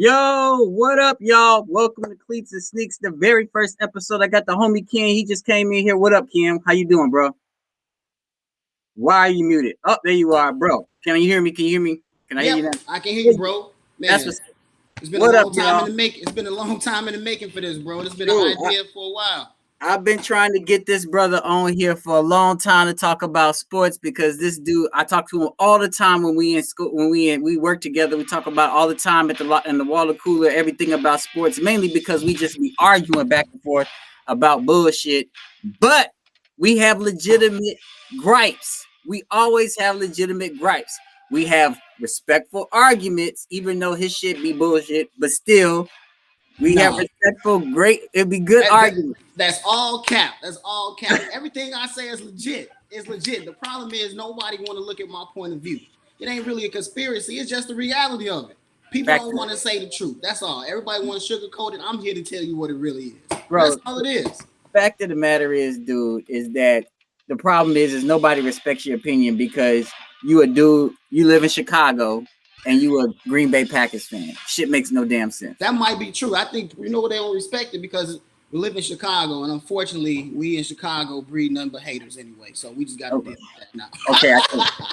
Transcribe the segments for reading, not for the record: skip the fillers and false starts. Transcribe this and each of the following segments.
Yo, what up, y'all? Welcome to Cleats and Sneaks, the very first episode. I got the homie Ken. He just came in here. What up, Kim? How you doing, bro? Why are you muted? Oh, there you are, bro. Can you hear me? Can you hear me? Can I hear Yep, you now? I can hear you, bro. That's Man, what's. it's been a What up, long time in y'all? the making. It's been a long time in the making for this, bro. It's been an Dude, idea for a while. I've been trying to get this brother on here for a long time to talk about sports because this dude, I talk to him all the time when we in school, when we work together. We talk about all the time at in the water cooler, everything about sports, mainly because we just be arguing back and forth about bullshit. But we have legitimate gripes. We always have legitimate gripes. We have respectful arguments, even though his shit be bullshit, but still we have No, respectful, great. It'd be good that, that arguments. that's all cap. That's all cap. Everything I say is legit. It's legit. The problem is nobody want to look at my point of view. It ain't really a conspiracy. It's just the reality of it. People Fact, don't want to say the truth. That's all. Everybody want to sugarcoat it. I'm here to tell you what it really is. bro. That's all it is. Fact of the matter is, dude, is that the problem is nobody respects your opinion because you a dude, you live in Chicago, and you a Green Bay Packers fan. Shit makes no damn sense. That might be true. I think they don't respect it because we live in Chicago, and unfortunately, we in Chicago breed none but haters anyway. So we just got to Okay, deal with that now. okay,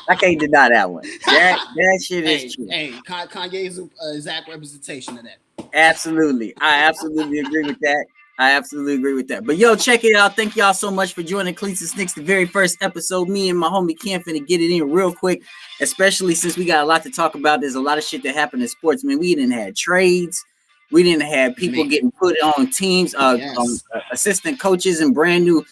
I can't deny that one. That shit is true. Kanye's exact representation of that. Absolutely. I absolutely agree with that. I absolutely agree with that. But yo, check it out. Thank y'all so much for joining Cleats and Sneaks, the very first episode. Me and my homie Ken finna get it in real quick, especially since we got a lot to talk about. There's a lot of shit that happened in sports, man. We didn't have trades. We didn't have people Man, getting put on teams, yes. assistant coaches and brand new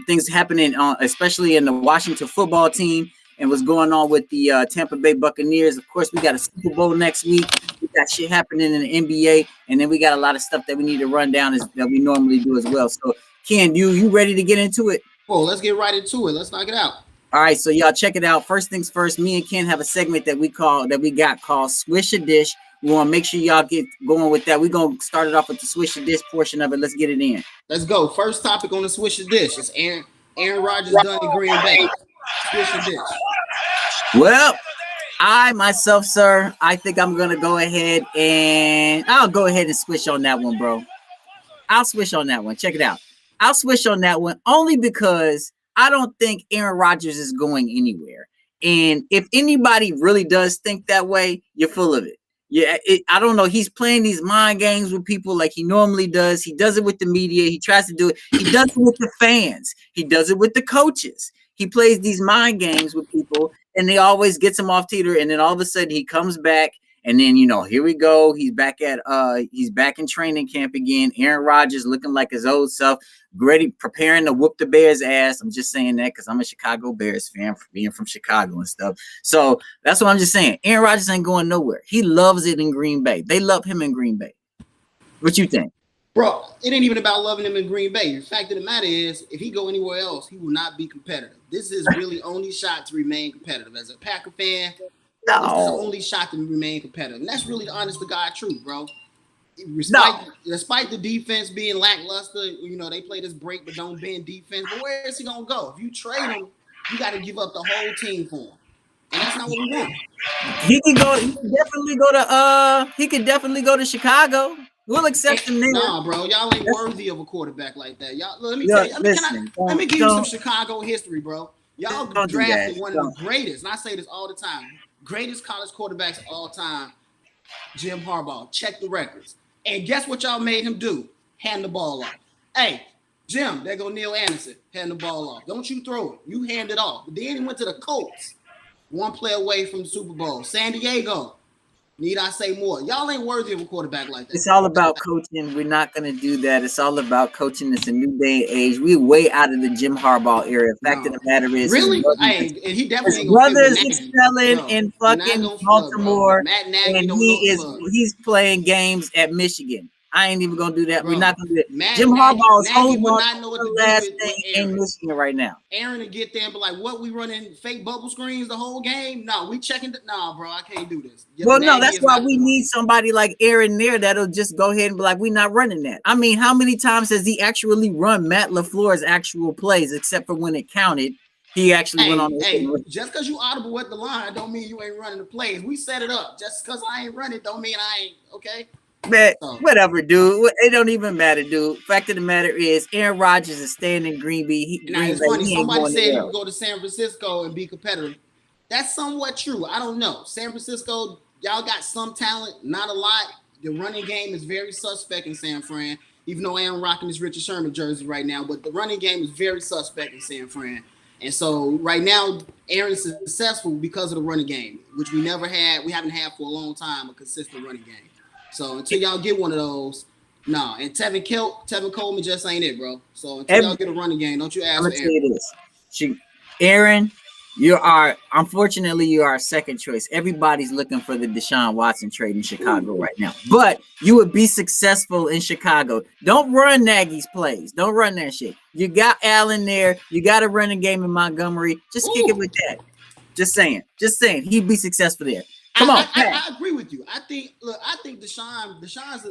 things happening, especially in the Washington football team and what's going on with the Tampa Bay Buccaneers. Of course, we got a Super Bowl next week. We got shit happening in the NBA, and then we got a lot of stuff that we need to run down that we normally do as well. So, Ken, you ready to get into it? Well, let's get right into it. Let's knock it out. All right, so y'all check it out. First things first, me and Ken have a segment that we got called Swish a Dish. We want to make sure y'all get going with that. We're gonna start it off with the Swish a Dish portion of it. Let's get it in. Let's go. First topic on the Swish a Dish is Aaron Rodgers done in Green Bay. Swish a Dish. Well, I myself, sir, I think I'm gonna go ahead and I'll go ahead and switch on that one, bro. I'll switch on that one. Check it out. I'll switch on that one only because I don't think Aaron Rodgers is going anywhere. And if anybody really does think that way, you're full of it. Yeah, I don't know. He's playing these mind games with people like he normally does. He does it with the media. He tries to do it. He does it with the fans. He does it with the coaches. He plays these mind games with people, and they always gets him off teeter. And then all of a sudden, he comes back, and then here we go. He's back in training camp again. Aaron Rodgers looking like his old self, ready, preparing to whoop the Bears' ass. I'm just saying that because I'm a Chicago Bears fan, for being from Chicago and stuff. So that's what I'm just saying. Aaron Rodgers ain't going nowhere. He loves it in Green Bay. They love him in Green Bay. What you think? Bro, it ain't even about loving him in Green Bay. The fact of the matter is, if he go anywhere else, he will not be competitive. This is really only shot to remain competitive. As a Packer fan, this is the only shot to remain competitive. And that's really the honest to God truth, bro. Despite the defense being lackluster, they play this break but don't bend defense. But where is he gonna go? If you trade him, you got to give up the whole team for him, and that's not what we want. He could go. He could definitely go to. He could definitely go to Chicago. We'll accept him there. Nah, bro, y'all ain't worthy of a quarterback like that. Y'all, let me tell you. Let me give you some Chicago history, bro. Y'all drafted one of the greatest, and I say this all the time, greatest college quarterbacks of all time, Jim Harbaugh. Check the records. And guess what y'all made him do? Hand the ball off. Hey, Jim, there go Neil Anderson. Hand the ball off. Don't you throw it. You hand it off. But then he went to the Colts. One play away from the Super Bowl. San Diego. Need I say more? Y'all ain't worthy of a quarterback like that. It's all about coaching. We're not going to do that. It's all about coaching. It's a new day and age. We're way out of the Jim Harbaugh era. The fact of the matter is, really, he definitely his brother's excelling in fucking Baltimore, and he's playing games at Michigan. I ain't even gonna do that. We're not gonna do it. Jim Harbaugh is holding on to the last thing in Michigan right now. Aaron to get there and be like, "What, we running fake bubble screens the whole game? No, we checking. Nah, bro, I can't do this." Well, no, that's why we need somebody like Aaron there that'll just go ahead and be like, "We're not running that." I mean, how many times has he actually run Matt LaFleur's actual plays, except for when it counted? He actually went on. Hey, just because you audible at the line, don't mean you ain't running the plays. We set it up. Just because I ain't running, don't mean I ain't okay. Man, whatever, dude. It don't even matter, dude. Fact of the matter is, Aaron Rodgers is staying in Green Bay. It's funny. Somebody said you could go to San Francisco and be competitive. That's somewhat true. I don't know. San Francisco, y'all got some talent, not a lot. The running game is very suspect in San Fran, even though I am rocking this Richard Sherman jersey right now. But the running game is very suspect in San Fran. And so right now, Aaron's successful because of the running game, which we haven't had for a long time, a consistent running game. So until y'all get one of those, no. And Tevin Coleman just ain't it, bro. So until y'all get a running game, don't you ask for Aaron. Aaron, unfortunately, you are second choice. Everybody's looking for the Deshaun Watson trade in Chicago right now. But you would be successful in Chicago. Don't run Nagy's plays. Don't run that shit. You got Allen there. You got a running game in Montgomery. Just kick it with that. Just saying. He'd be successful there. Come on. I agree with you. I think Deshaun's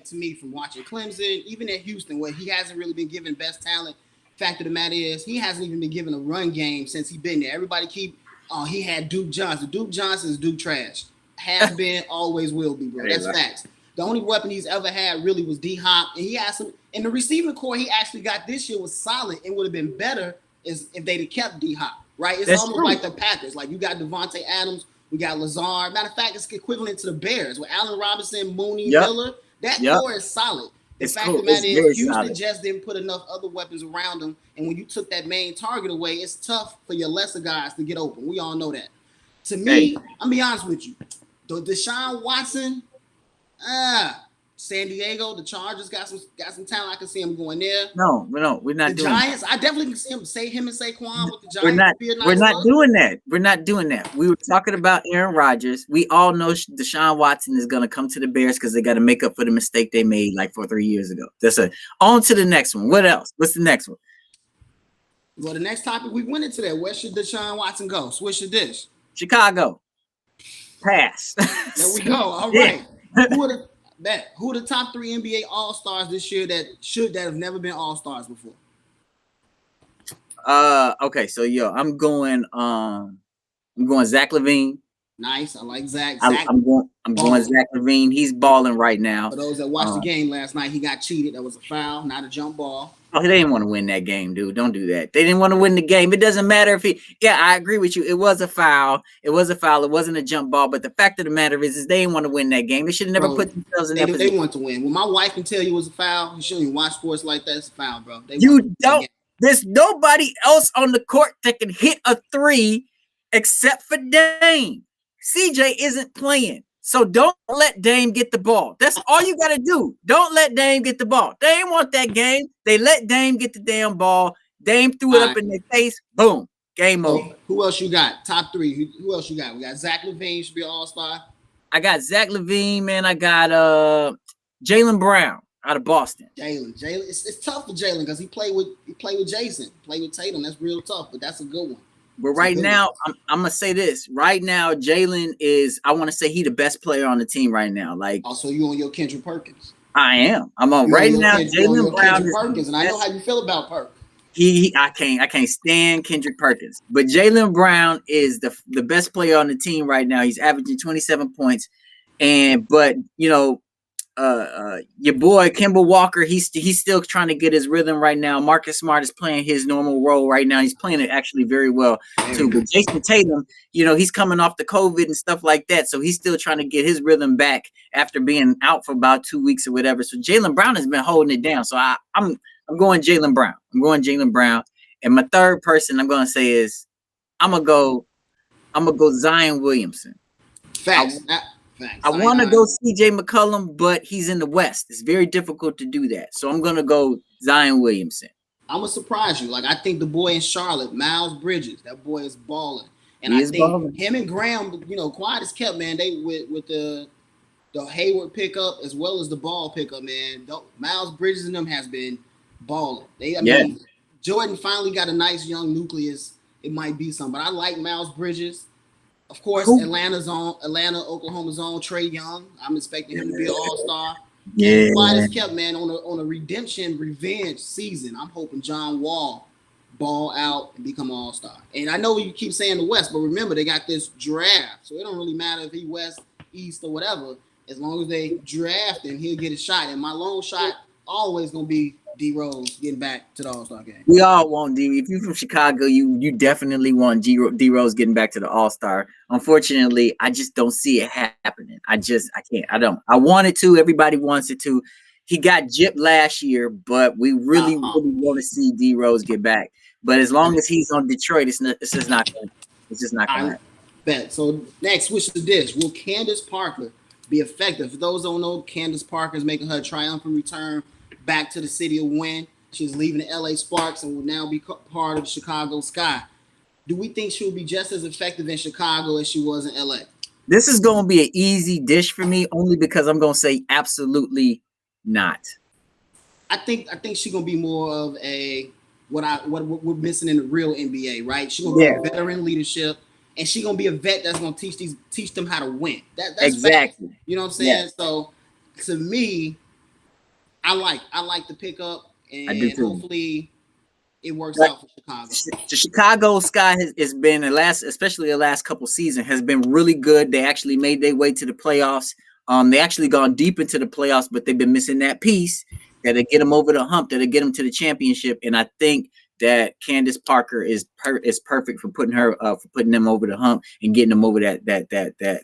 to me, from watching Clemson, even at Houston, where he hasn't really been given best talent. Fact of the matter is, he hasn't even been given a run game since he's been there. Everybody he had Duke Johnson. Duke Johnson is Duke trash. Has been, always will be, bro. That's facts. The only weapon he's ever had really was D-Hop, and he had some. And the receiving core he actually got this year was solid and would have been better if they'd have kept D-Hop, right? It's almost like the Packers. Like, you got Devontae Adams, we got Lazard. Matter of fact, it's equivalent to the Bears with Allen Robinson, Mooney, Miller. That core is solid. The fact of the matter is, Houston just didn't put enough other weapons around them. And when you took that main target away, it's tough for your lesser guys to get open. We all know that. To me, I'm be honest with you. The Deshaun Watson, San Diego, the Chargers got some talent. I can see him going there. No, we're not doing the Giants. That. I definitely can see him and Saquon with the Giants. We're not doing that. We're not doing that. We were talking about Aaron Rodgers. We all know Deshaun Watson is going to come to the Bears because they got to make up for the mistake they made like 3 years ago. That's it. On to the next one. What else? What's the next one? Well, the next topic, we went into that. Where should Deshaun Watson go? Switch the dish. Chicago. Pass. There we go. All right. Who are the top 3 NBA All-Stars this year that have never been All-Stars before? Okay, so I'm going Zach LaVine. Nice. I like Zach. I'm going Zach LaVine. He's balling right now. For those that watched the game last night, he got cheated. That was a foul, not a jump ball. Oh, they didn't want to win that game, dude. Don't do that. They didn't want to win the game. It doesn't matter if I agree with you. It was a foul. It wasn't a jump ball. But the fact of the matter is they didn't want to win that game. They should have never put themselves in that position. They want to win. When my wife can tell you it was a foul, you shouldn't even watch sports like that. It's a foul, bro. There's nobody else on the court that can hit a 3 except for Dame. CJ isn't playing. So don't let Dame get the ball. That's all you got to do. Don't let Dame get the ball. They didn't want that game. They let Dame get the damn ball. Dame threw it up in their face. Boom. Game over. Who else you got? Top 3. Who else you got? We got Zach LaVine, should be an All-Star. I got Zach LaVine, man. I got Jaylen Brown out of Boston. Jaylen. It's tough for Jaylen because he played with Jason, played with Tatum. That's real tough, but that's a good one. But right now, I'm gonna say this. Right now, Jaylen is. I want to say he the best player on the team right now. Like, also, you on your Kendrick Perkins? I am. I'm on right now. Jaylen Brown is Perkins, and I know how you feel about Perk. I can't stand Kendrick Perkins, but Jaylen Brown is the best player on the team right now. He's averaging 27 points, but your boy Kemba Walker, he's still trying to get his rhythm right now. Marcus Smart is playing his normal role right now. He's playing it actually very well too. But Jason Tatum, he's coming off the COVID and stuff like that, so he's still trying to get his rhythm back after being out for about 2 weeks or whatever. So Jaylen Brown has been holding it down. So I'm going Jaylen Brown. I'm going Jaylen Brown. And my third person I'm gonna say is I'm gonna go Zion Williamson. Facts. I want to go CJ McCollum, but he's in the West. It's very difficult to do that. So I'm going to go Zion Williamson. I'm going to surprise you. Like, I think the boy in Charlotte, Miles Bridges, that boy is balling. And I think him and Graham, quiet as kept, man. They with the Hayward pickup as well as the ball pickup, man. Miles Bridges and them has been balling. I mean, Jordan finally got a nice young nucleus. It might be something. But I like Miles Bridges. Of course, Atlanta, Oklahoma's own Trae Young. I'm expecting him to be an All-Star. Yeah. Quiet as kept, man, on a redemption revenge season. I'm hoping John Wall ball out and become an all-star. And I know you keep saying the West, but remember they got this draft, so it don't really matter if he West, East, or whatever. As long as they draft him, he'll get a shot. And my long shot always gonna be D Rose getting back to the All-Star game. We all want D. If you're from Chicago, you definitely want D Rose getting back to the All-Star. Unfortunately, I just don't see it happening. I can't. I don't. I want it to. Everybody wants it to. He got gypped last year, but we really want to see D Rose get back. But as long as he's on Detroit, it's just not going to happen. Bet. So next, switch to this. Will Candace Parker be effective? For those who don't know, Candace Parker is making her triumphant return back to the city of Wynn. She's leaving the LA Sparks and will now be part of the Chicago Sky. Do we think she'll be just as effective in Chicago as she was in LA? This is going to be an easy dish for me, only because I'm going to say absolutely not. I think she's going to be more of a what we're missing in the real NBA, right? She's going to be a veteran leadership. And she's gonna be a vet that's gonna teach them how to win. That's exactly. Fact. You know what I'm saying? Yeah. So to me, I like the pickup, and hopefully it works out for Chicago. The Chicago Sky has been especially the last couple seasons, has been really good. They actually made their way to the playoffs. They actually gone deep into the playoffs, but they've been missing that piece that'll get them over the hump, that'll get them to the championship. And I think that Candace Parker is perfect for putting them over the hump and getting them over that.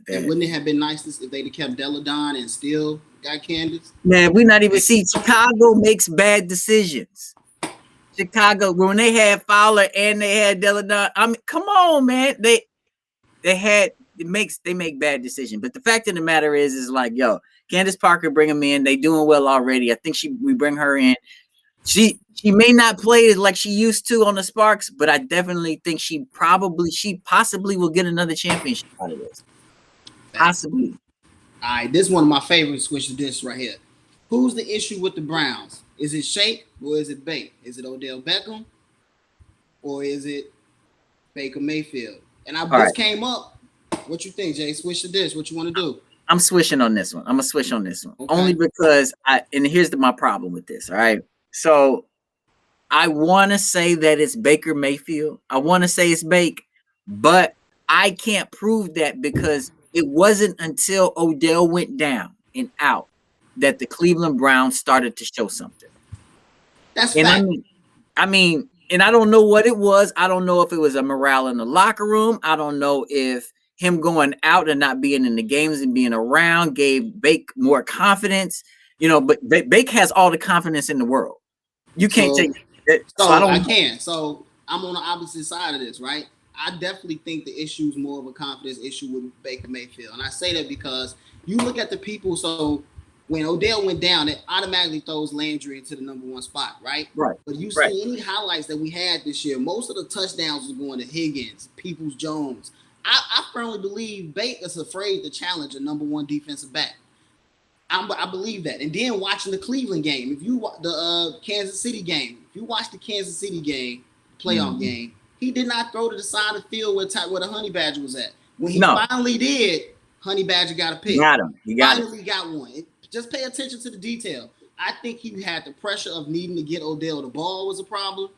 And wouldn't it have been nice if they'd have kept Deladon and still got Candace? Man, we not even see Chicago makes bad decisions. Chicago, when they had Fowler and they had Deladon, I mean, come on, man. They make bad decisions. But the fact of the matter is like, yo, Candace Parker, bring them in. They doing well already. I think we bring her in. She may not play like she used to on the Sparks, but I definitely think she possibly will get another championship out of this. Possibly. All right, this is one of my favorite switch to this right here. Who's the issue with the Browns? Is it Shake or is it Bake? Is it Odell Beckham or is it Baker Mayfield? And this came up. What you think, Jay? Switch to this. What you want to do? I'm switching on this one. I'm gonna switch on this one only because and here's my problem with this. All right. So I want to say that it's Baker Mayfield. I want to say it's Bake, but I can't prove that because it wasn't until Odell went down and out that the Cleveland Browns started to show something. That's fact. I mean, and I don't know what it was. I don't know if it was a morale in the locker room. I don't know if him going out and not being in the games and being around gave Bake more confidence. But Bake has all the confidence in the world. You can't take it. So I can. So I'm on the opposite side of this, right? I definitely think the issue is more of a confidence issue with Baker Mayfield. And I say that because you look at the people. So when Odell went down, it automatically throws Landry into the number one spot, right? Right. But you see any highlights that we had this year, most of the touchdowns was going to Higgins, Peoples-Jones. I firmly believe Baker's afraid to challenge a number one defensive back. I believe that. And then watching the Cleveland game, if you the Kansas City game, if you watch the Kansas City game, playoff game, he did not throw to the side of the field where the Honey Badger was at. When he finally did, Honey Badger got a pick. Got him. He finally got one. Just pay attention to the detail. I think he had the pressure of needing to get Odell the ball was a problem,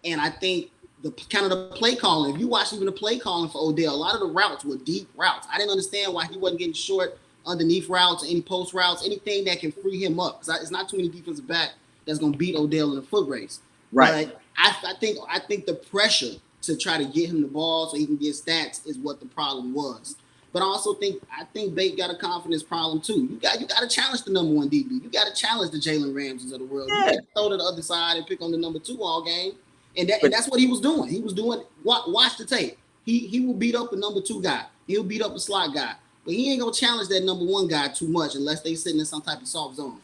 and I think the play calling. If you watch even the play calling for Odell, a lot of the routes were deep routes. I didn't understand why he wasn't getting short underneath routes, any post routes, anything that can free him up. Because it's not too many defensive back that's going to beat Odell in a foot race. Right. But I think the pressure to try to get him the ball so he can get stats is what the problem was. But I think Bake got a confidence problem too. You got to challenge the number one DB. You got to challenge the Jalen Ramses of the world. You got to throw to the other side and pick on the number two all game. And that's what he was doing. He was doing. Watch the tape. He will beat up a number two guy. He'll beat up a slot guy. But he ain't gonna challenge that number one guy too much unless they sitting in some type of soft zone.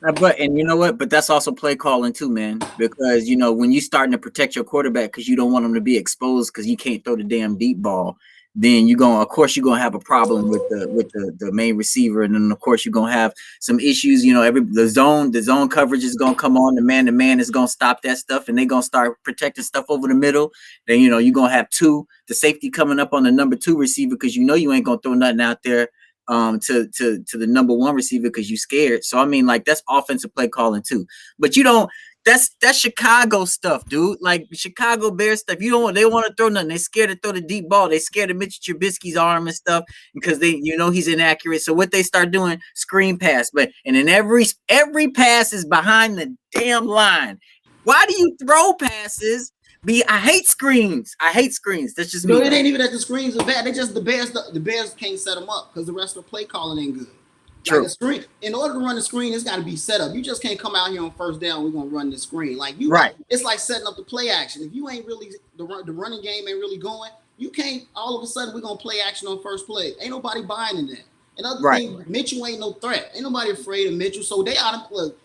And you know what? But that's also play calling too, man. Because when you starting to protect your quarterback because you don't want him to be exposed because you can't throw the damn deep ball, then you're gonna have a problem with the main receiver, and then of course you're gonna have some issues. The zone coverage is gonna come on. The man is gonna stop that stuff, and they're gonna start protecting stuff over the middle. Then you're gonna have the safety coming up on the number two receiver because you ain't gonna throw nothing out there to the number one receiver because you scared. So I mean, like that's offensive play calling too. But That's Chicago stuff, dude. Like Chicago Bears stuff. They want to throw nothing. They're scared to throw the deep ball. They're scared of Mitchell Trubisky's arm and stuff because he's inaccurate. So what they start doing, screen pass. And then every pass is behind the damn line. Why do you throw passes? I hate screens. That's just me. It ain't even that the screens are bad. They just the Bears can't set them up because the rest of the play calling ain't good. True. Like a screen, in order to run the screen, it's got to be set up. You just can't come out here on first down. We're gonna run the screen right. It's like setting up the play action. If you ain't really the running game ain't really going, you can't. All of a sudden, we're gonna play action on first play. Ain't nobody buying in that. Another thing, Mitchell ain't no threat. Ain't nobody afraid of Mitchell. So they ought to look.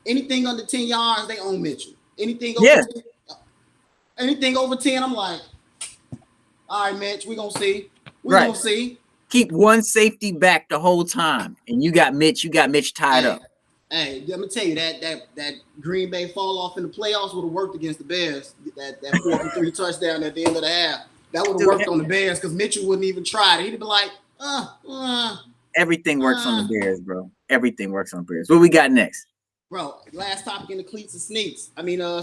Anything under 10 yards, they own Mitchell. Anything over 10, I'm like, all right, Mitch, we're gonna see. We're gonna see. Keep one safety back the whole time, and you got Mitch tied up. Hey, let me tell you that Green Bay fall off in the playoffs would have worked against the Bears. That 4 for 3 touchdown at the end of the half, that would have worked on the Bears because Mitchell wouldn't even try it. He'd be like, Everything works on the Bears, bro. Everything works on the Bears. What we got next, bro? Last topic in the Cleats Sneaks.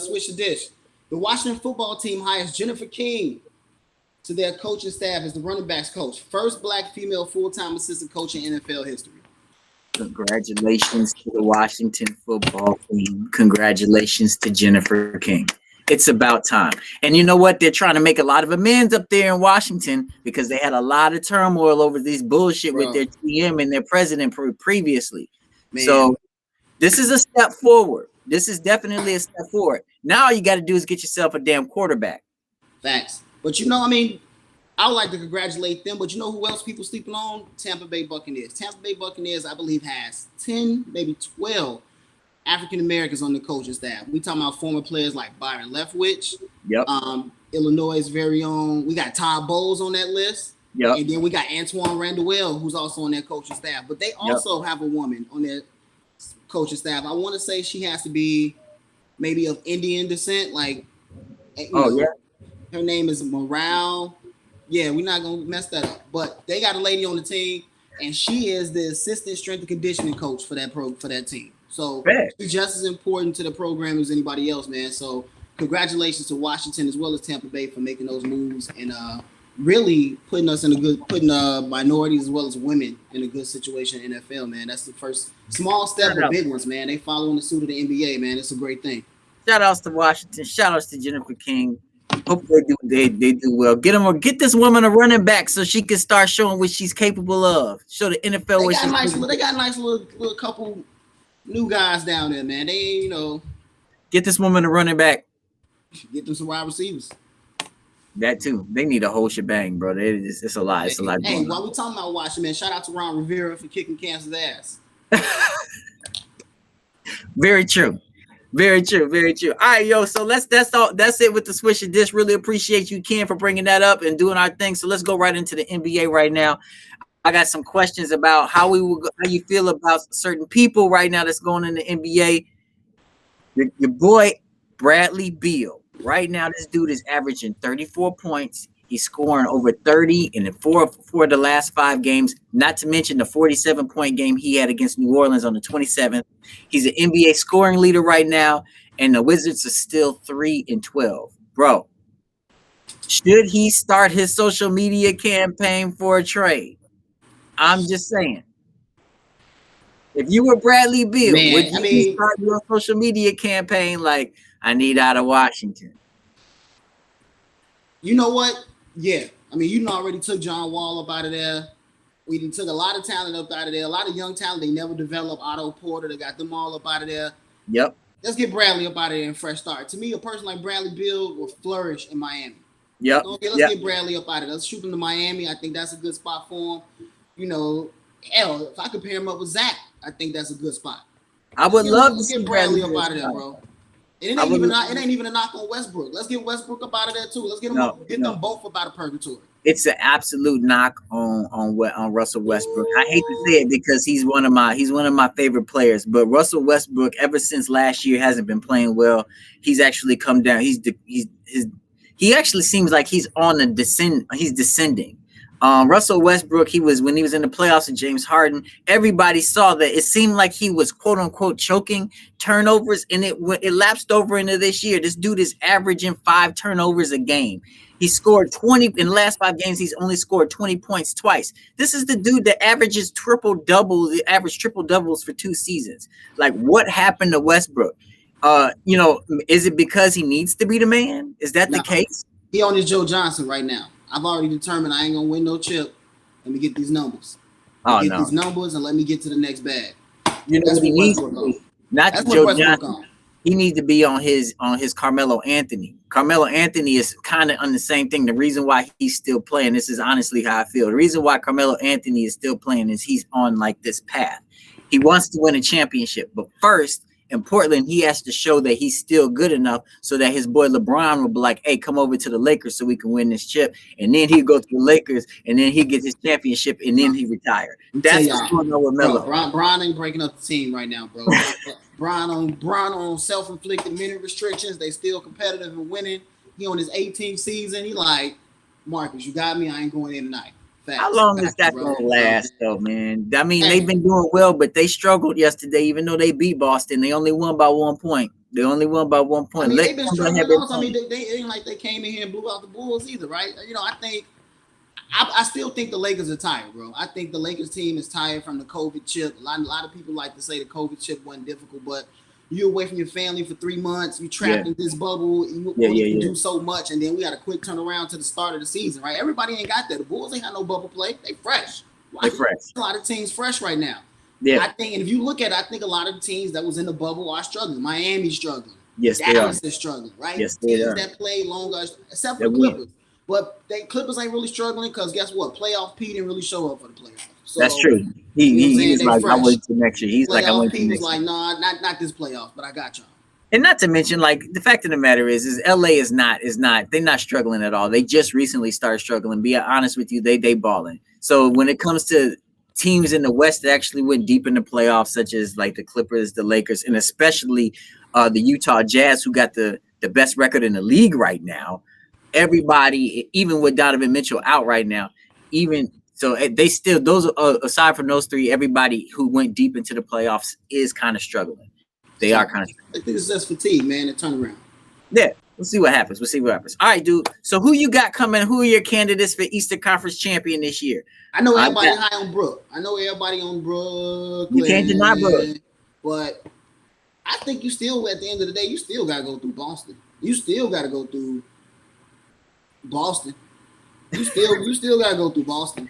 Switch the dish. The Washington football team hires Jennifer King to their coaching staff as the running backs coach. First black female full-time assistant coach in NFL history. Congratulations to the Washington football team. Congratulations to Jennifer King. It's about time. And you know what? They're trying to make a lot of amends up there in Washington because they had a lot of turmoil over this bullshit with their GM and their president previously. Man. So this is a step forward. This is definitely a step forward. Now all you got to do is get yourself a damn quarterback. Facts. But I would like to congratulate them, but you know who else people sleeping on? Tampa Bay Buccaneers. Tampa Bay Buccaneers, I believe, has 10, maybe 12 African Americans on the coaching staff. We talking about former players like Byron Leftwich, Illinois' very own. We got Todd Bowles on that list. Yep. And then we got Antoine Randall, who's also on their coaching staff. But they also have a woman on their coaching staff. I want to say she has to be maybe of Indian descent. Her name is Morale. Yeah, we're not going to mess that up. But they got a lady on the team, and she is the assistant strength and conditioning coach for that team. So she's just as important to the program as anybody else, man. So congratulations to Washington as well as Tampa Bay for making those moves and really putting minorities as well as women in a good situation in NFL, man. That's the first small step of big ones, man. They following the suit of the NBA, man. It's a great thing. Shout outs to Washington. Shout outs to Jennifer King. Hopefully they do well. Get this woman a running back so she can start showing what she's capable of. Show the NFL what she's capable of. They got a nice little couple new guys down there, man. They get this woman a running back. Get them some wide receivers. That too. They need a whole shebang, bro. It's a lot. It's a lot. Hey, while we talking about Washington, man, shout out to Ron Rivera for kicking Kansas' ass. Very true. Very true. Very true. All right, yo. So that's it with the Swish and Dish. Really appreciate you, Ken, for bringing that up and doing our thing. So let's go right into the NBA right now. I got some questions about how you feel about certain people right now that's going in the NBA. Your boy Bradley Beal. Right now, this dude is averaging 34 points. He's scoring over 30 in four of the last 5 games, not to mention the 47-point game he had against New Orleans on the 27th. He's an NBA scoring leader right now, and the Wizards are still 3-12. Bro, should he start his social media campaign for a trade? I'm just saying. If you were Bradley Beal, would you start your social media campaign like, I need out of Washington? You know what? Yeah. Already took John Wall up out of there. We took a lot of talent up out of there. A lot of young talent they never developed. Otto Porter, they got them all up out of there. Yep. Let's get Bradley up out of there and fresh start. To me, a person like Bradley Beal will flourish in Miami. Yep. Okay, let's get Bradley up out of there. Let's shoot him to Miami. I think that's a good spot for him. Hell, if I could pair him up with Zach, I think that's a good spot. I would love to get Bradley up out of there, bro. It ain't even a knock on Westbrook. Let's get Westbrook up out of there too. Let's get them both up out of purgatory. It's an absolute knock on Russell Westbrook. I hate to say it because he's one of my favorite players. But Russell Westbrook, ever since last year, hasn't been playing well. He's actually come down. He actually seems like he's on the descend. He's descending. Russell Westbrook, when he was in the playoffs with James Harden, everybody saw that it seemed like he was quote unquote choking turnovers, and it lapsed over into this year. This dude is averaging 5 turnovers a game. He scored 20 in the last 5 games. He's only scored 20 points twice. This is the dude that averages triple doubles for 2 seasons. Like, what happened to Westbrook? Is it because he needs to be the man? Is that the case? He on his Joe Johnson right now. I've already determined I ain't gonna win no chip. Let me get these numbers. These numbers and let me get to the next bag. That's what Westbrook on. Not that's Joe Johnson. He needs to be on his Carmelo Anthony. Carmelo Anthony is kind of on the same thing. The reason why he's still playing, this is honestly how I feel. The reason why Carmelo Anthony is still playing is he's on like this path. He wants to win a championship, but first in Portland, he has to show that he's still good enough so that his boy LeBron will be like, hey, come over to the Lakers so we can win this chip. And then he'll go to the Lakers, and then he gets his championship, and then he retire. That's what's going on with Melo. Bron ain't breaking up the team right now, bro. Bron on self-inflicted minute restrictions. They still competitive and winning. He on his 18th season. He like, Marcus, you got me. I ain't going in tonight. Facts. How long is that going to last, though, man? I mean, they've been doing well, but they struggled yesterday, even though they beat Boston. They only won by 1 point. They only won by 1 point. I mean, they've been struggling also. I mean, they ain't like they came in here and blew out the Bulls either, right? I still think the Lakers are tired, bro. I think the Lakers team is tired from the COVID chip. A lot of people like to say the COVID chip wasn't difficult, but you're away from your family for 3 months. You trapped in this bubble. You can do so much, and then we got a quick turnaround to the start of the season, right? Everybody ain't got that. The Bulls ain't had no bubble play. They fresh. A lot of teams fresh right now. Yeah. I think, and if you look at it, I think a lot of the teams that was in the bubble are struggling. Miami's struggling. Yes, Dallas is struggling, right? Yes, teams that play longer, except for the Clippers. But Clippers ain't really struggling because guess what? Playoff P didn't really show up for the playoffs. So, that's true. He was like, I wait till next year. He's like, I wait till next year. Like, no, not this playoff, but I got y'all. And not to mention, like, the fact of the matter is LA is not, they're not struggling at all. They just recently started struggling. Be honest with you, they balling. So when it comes to teams in the West that actually went deep in the playoffs, such as like the Clippers, the Lakers, and especially the Utah Jazz, who got the best record in the league right now. Everybody, even with Donovan Mitchell out right now, they still, aside from those three, everybody who went deep into the playoffs is kind of struggling. They are kind of struggling. I think it's just fatigue, man, and turnaround. Yeah, we'll see what happens. All right, dude. So who you got coming? Who are your candidates for Eastern Conference champion this year? I know everybody high on Brook. I know everybody on Brooklyn. You can't deny Brook. But I think you still, at the end of the day, you still got to go through Boston. You still got to go through Boston. You still got to go through Boston.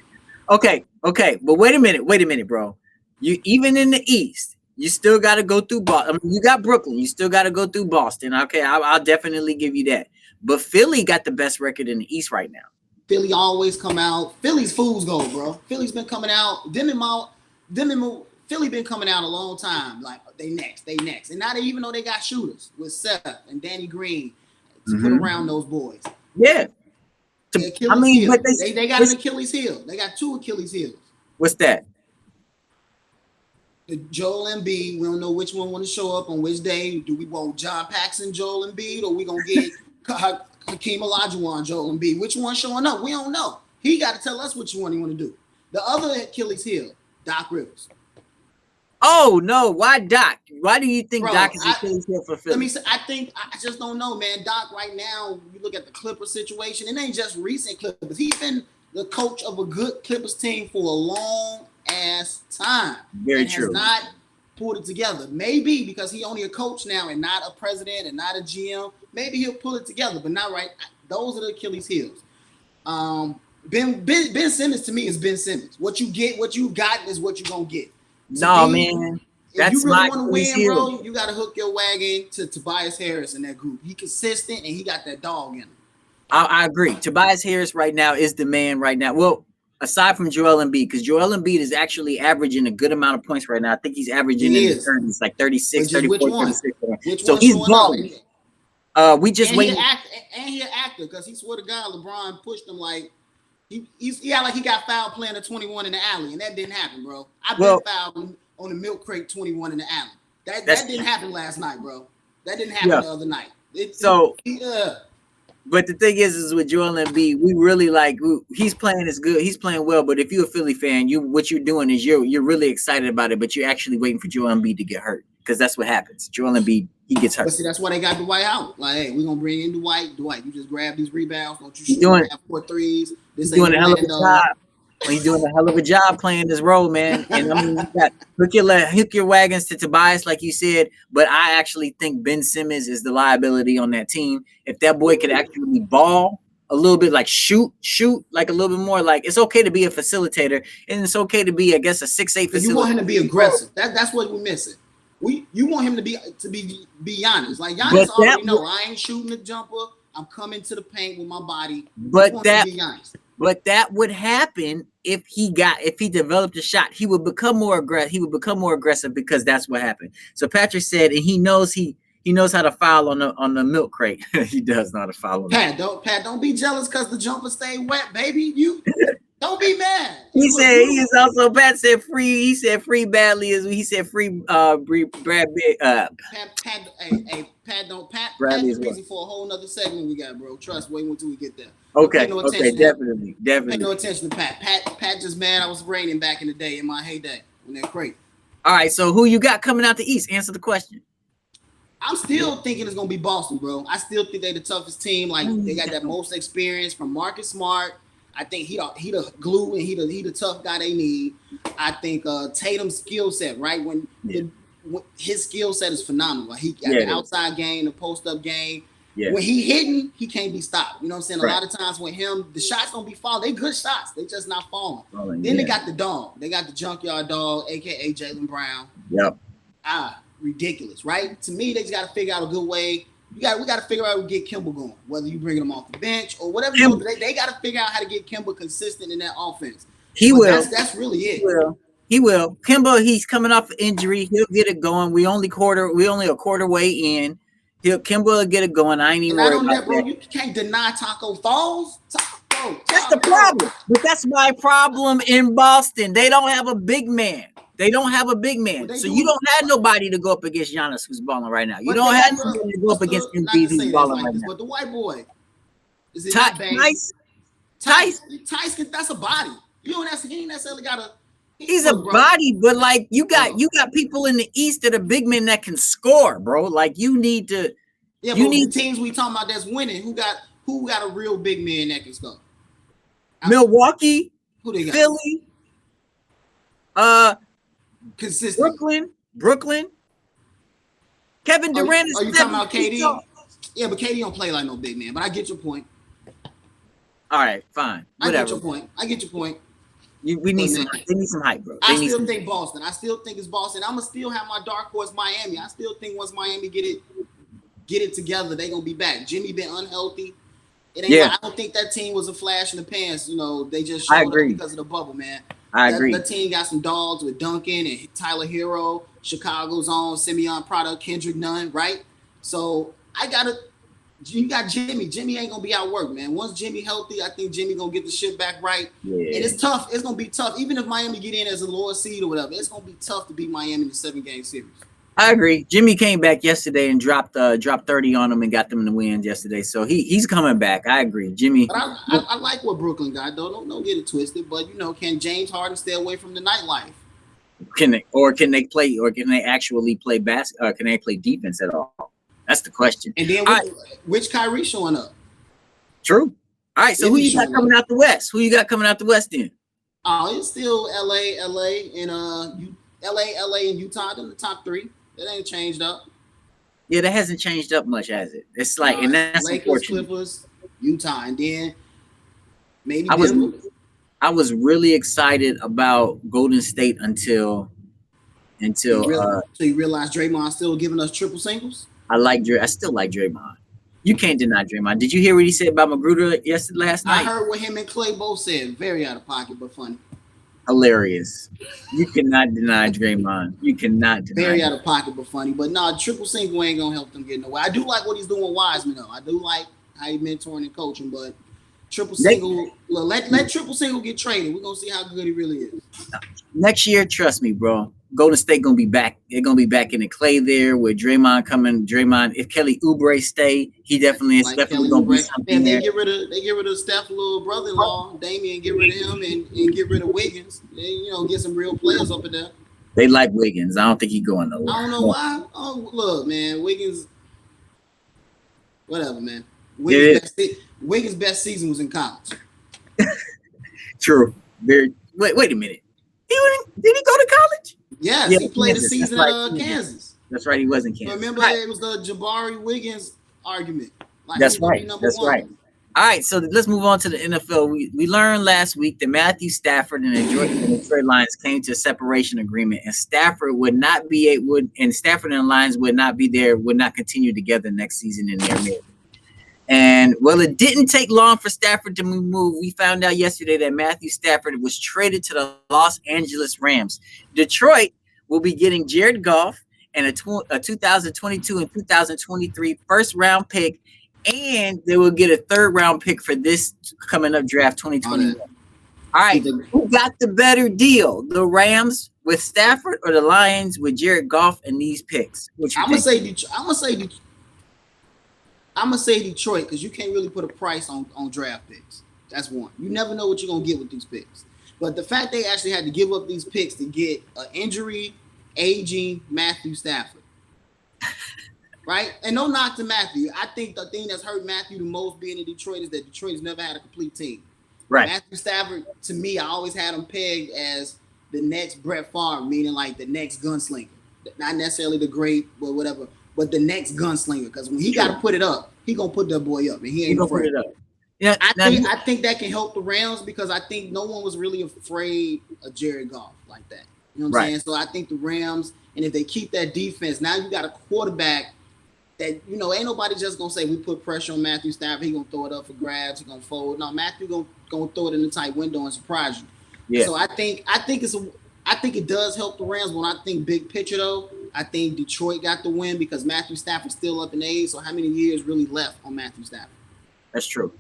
Okay. But wait a minute, bro. You even in the East, you still got to go through Boston. I mean, you got Brooklyn. You still got to go through Boston. Okay, I'll definitely give you that. But Philly got the best record in the East right now. Philly always come out. Philly's fool's gold, bro. Philly's been coming out. Philly been coming out a long time. Like, they next. And now even though they got shooters with Seth and Danny Green to put around those boys. Yeah. But they got an Achilles heel. They got 2 Achilles heels. What's that? The Joel Embiid. We don't know which one want to show up on which day. Do we want John Paxson, Joel Embiid, or we gonna get Hakeem Olajuwon, Joel Embiid? Which one showing up? We don't know. He got to tell us which one he want to do. The other Achilles heel, Doc Rivers. Oh no! Why Doc? Why do you think Doc is Achilles heel for Philly? Let me say, I just don't know, man. Doc right now, you look at the Clippers situation. It ain't just recent Clippers. He's been the coach of a good Clippers team for a long ass time. Very true. Has not pulled it together. Maybe because he only a coach now and not a president and not a GM. Maybe he'll pull it together, but not right. Those are the Achilles heels. Ben Simmons to me is Ben Simmons. What you got is what you gonna get. No, man. If you really want to win, bro, you got to hook your wagon to Tobias Harris in that group. He consistent and he got that dog in him. I agree. Tobias Harris right now is the man right now. Well, aside from Joel Embiid, because Joel Embiid is actually averaging a good amount of points right now. I think he's averaging in the 30s, like 36, 34, 36. So he's balling. We just wait. And he an actor because he swore to God LeBron pushed him like he got fouled playing a 21 in the alley, and that didn't happen, bro. I've been fouled on the milk crate 21 in the alley. That didn't happen last night, bro. That didn't happen the other night. But the thing is with Joel Embiid, we really he's playing as good. He's playing well. But if you're a Philly fan, what you're doing is you're really excited about it, but you're actually waiting for Joel Embiid to get hurt because that's what happens. Joel Embiid, he gets hurt. But see, that's why they got Dwight out. Like, hey, we're gonna bring in Dwight. Dwight, you just grab these rebounds. Don't you shoot 4 threes? This doing a hell of a job. He's doing a hell of a job playing this role, man. And I mean, you got hook your wagons to Tobias, like you said. But I actually think Ben Simmons is the liability on that team. If that boy could actually ball a little bit, like shoot like a little bit more, like it's okay to be a facilitator, and it's okay to be, I guess, a 6'8" facilitator. You want him to be aggressive. That's what we're missing. You want him to be Giannis. Like Giannis already know I ain't shooting the jumper. I'm coming to the paint with my body. But that would happen if he developed a shot. He would become more aggressive because that's what happened. So Patrick said, and he knows how to foul on the milk crate. He does know how to foul on Pat, don't be jealous because the jumper stay wet, baby. You don't be mad. He said he is also Pat said free. He said free badly as he said free Brad Pat is busy for a whole nother segment we got, bro. Trust, wait until we get there. Okay, definitely. Pay no attention to Pat. Pat just mad I was raining back in the day in my heyday when they're great. All right, so who you got coming out the East? Answer the question. I'm still thinking it's gonna be Boston, bro. I still think they're the toughest team. Like they got that most experience from Marcus Smart. I think he the glue and he the tough guy they need. I think Tatum's skill set, right? When his skill set is phenomenal. Like he got the outside game, the post up game. Yeah. When he hitting, he can't be stopped. You know what I'm saying? Right. A lot of times with him, the shots don't be falling. They good shots. They just not falling. Then they got the dog. They got the junkyard dog, aka Jaylen Brown. Yep. Ridiculous, right? To me, they just got to figure out a good way. We got to figure out how to get Kemba going. Whether you bring him off the bench or whatever, they got to figure out how to get Kemba consistent in that offense. He will. That's really it. He will. Kemba, he's coming off an injury. He'll get it going. We only a quarter way in. Kemba will get it going. I ain't even worried about bro, that. You can't deny Taco Falls. That's the problem. But that's my problem in Boston. They don't have a big man. So you don't have nobody to go up against Giannis who's balling right now. You don't have nobody to go up against Embiid who's balling right now. But the white boy, is it Tyson? That's a body. He ain't necessarily got a. He's a body, but like you got people in the East that are big men that can score, bro. Like you need to. Yeah, but the teams we talking about that's winning. Who got a real big man that can score? Milwaukee, who they got? Philly, consistent. Brooklyn. Kevin Durant are you talking about KD? Yeah, but KD don't play like no big man. But I get your point. All right, fine. Whatever. I get your point. We need some hype. They need some hype, bro. I still think Boston. I still think it's Boston. I'm gonna still have my dark horse Miami. I still think once Miami get it together, they're gonna be back. Jimmy been unhealthy. I don't think that team was a flash in the pants. You know, they just showed up because of the bubble, man. I agree. That team got some dogs with Duncan and Tyler Hero, Chicago's own Simeon Product, Kendrick Nunn, right? So you got Jimmy. Jimmy ain't gonna be out work, man. Once Jimmy healthy, I think Jimmy gonna get the shit back right. Yeah. And it's tough. It's gonna be tough. Even if Miami get in as a lower seed or whatever, it's gonna be tough to beat Miami in the 7-game series. I agree. Jimmy came back yesterday and dropped 30 on them and got them in the win yesterday. So he's coming back. I agree, Jimmy. But I like what Brooklyn got though. Don't get it twisted. But can James Harden stay away from the nightlife? Can they actually play basketball? Can they play defense at all? That's the question. And then which Kyrie showing up? True. All right. So who you got coming out the West? Who you got coming out the West then? Oh, it's still LA, and LA, and Utah. They're in the top 3. That ain't changed up. Yeah, that hasn't changed up much, has it? It's like, and that's Lakers, Clippers, Utah, and then maybe I was really excited about Golden State until so you realize Draymond still giving us triple singles. I still like Draymond. You can't deny Draymond. Did you hear what he said about Magruder last night? I heard what him and Clay both said. Very out of pocket, but funny. Hilarious. You cannot deny Draymond. You cannot deny. Very out of pocket, but funny. But triple single ain't gonna help them get nowhere. I do like what he's doing with Wiseman, though. I do like how he mentoring and coaching, but triple single. Let triple single get traded. We're gonna see how good he really is. Next year, trust me, bro. Golden State gonna be back. They're gonna be back in the clay there with Draymond coming. Draymond, if Kelly Oubre stay, he definitely is definitely gonna be something. And they get rid of Steph's little brother-in-law, Damian, get rid of him and get rid of Wiggins. And, get some real players up in there. They like Wiggins. I don't think he's going nowhere. I don't know why. Oh, look, man, Wiggins. Whatever, man. Wiggins' best season was in college. True. Wait a minute. Did he go to college? Yes, he played the season at Kansas. That's right, he was in Kansas. Remember, it was the Jabari Wiggins argument. That's right. That's right. All right, so let's move on to the NFL. We learned last week that Matthew Stafford and the Detroit Lions came to a separation agreement, and Stafford and the Lions would not continue together next season in their mid. And well, it didn't take long for Stafford to move. We found out yesterday that Matthew Stafford was traded to the Los Angeles Rams. Detroit will be getting Jared Goff and a 2022 and 2023 first round pick, and they will get a third round pick for this coming up draft 2021. All right, who got the better deal? The Rams with Stafford or the Lions with Jared Goff and these picks? I'm gonna say Detroit because you can't really put a price on draft picks. That's one. You never know what you're gonna get with these picks. But the fact they actually had to give up these picks to get an injury, aging Matthew Stafford, right? And no knock to Matthew. I think the thing that's hurt Matthew the most being in Detroit is that Detroit has never had a complete team. Right. Matthew Stafford, to me, I always had him pegged as the next Brett Favre, meaning like the next gunslinger, not necessarily the great, but whatever. But the next gunslinger, because when he got to put it up, he gonna put that boy up, and he ain't afraid. Put it up. Yeah, I think that can help the Rams because I think no one was really afraid of Jared Goff like that. You know what I'm saying? So I think the Rams, and if they keep that defense, now you got a quarterback that ain't nobody just gonna say we put pressure on Matthew Stafford. He gonna throw it up for grabs. He gonna fold. No, Matthew gonna throw it in the tight window and surprise you. Yeah. So I think it does help the Rams. When I think big picture though, I think Detroit got the win because Matthew Stafford's still up in age. So how many years really left on Matthew Stafford? That's true.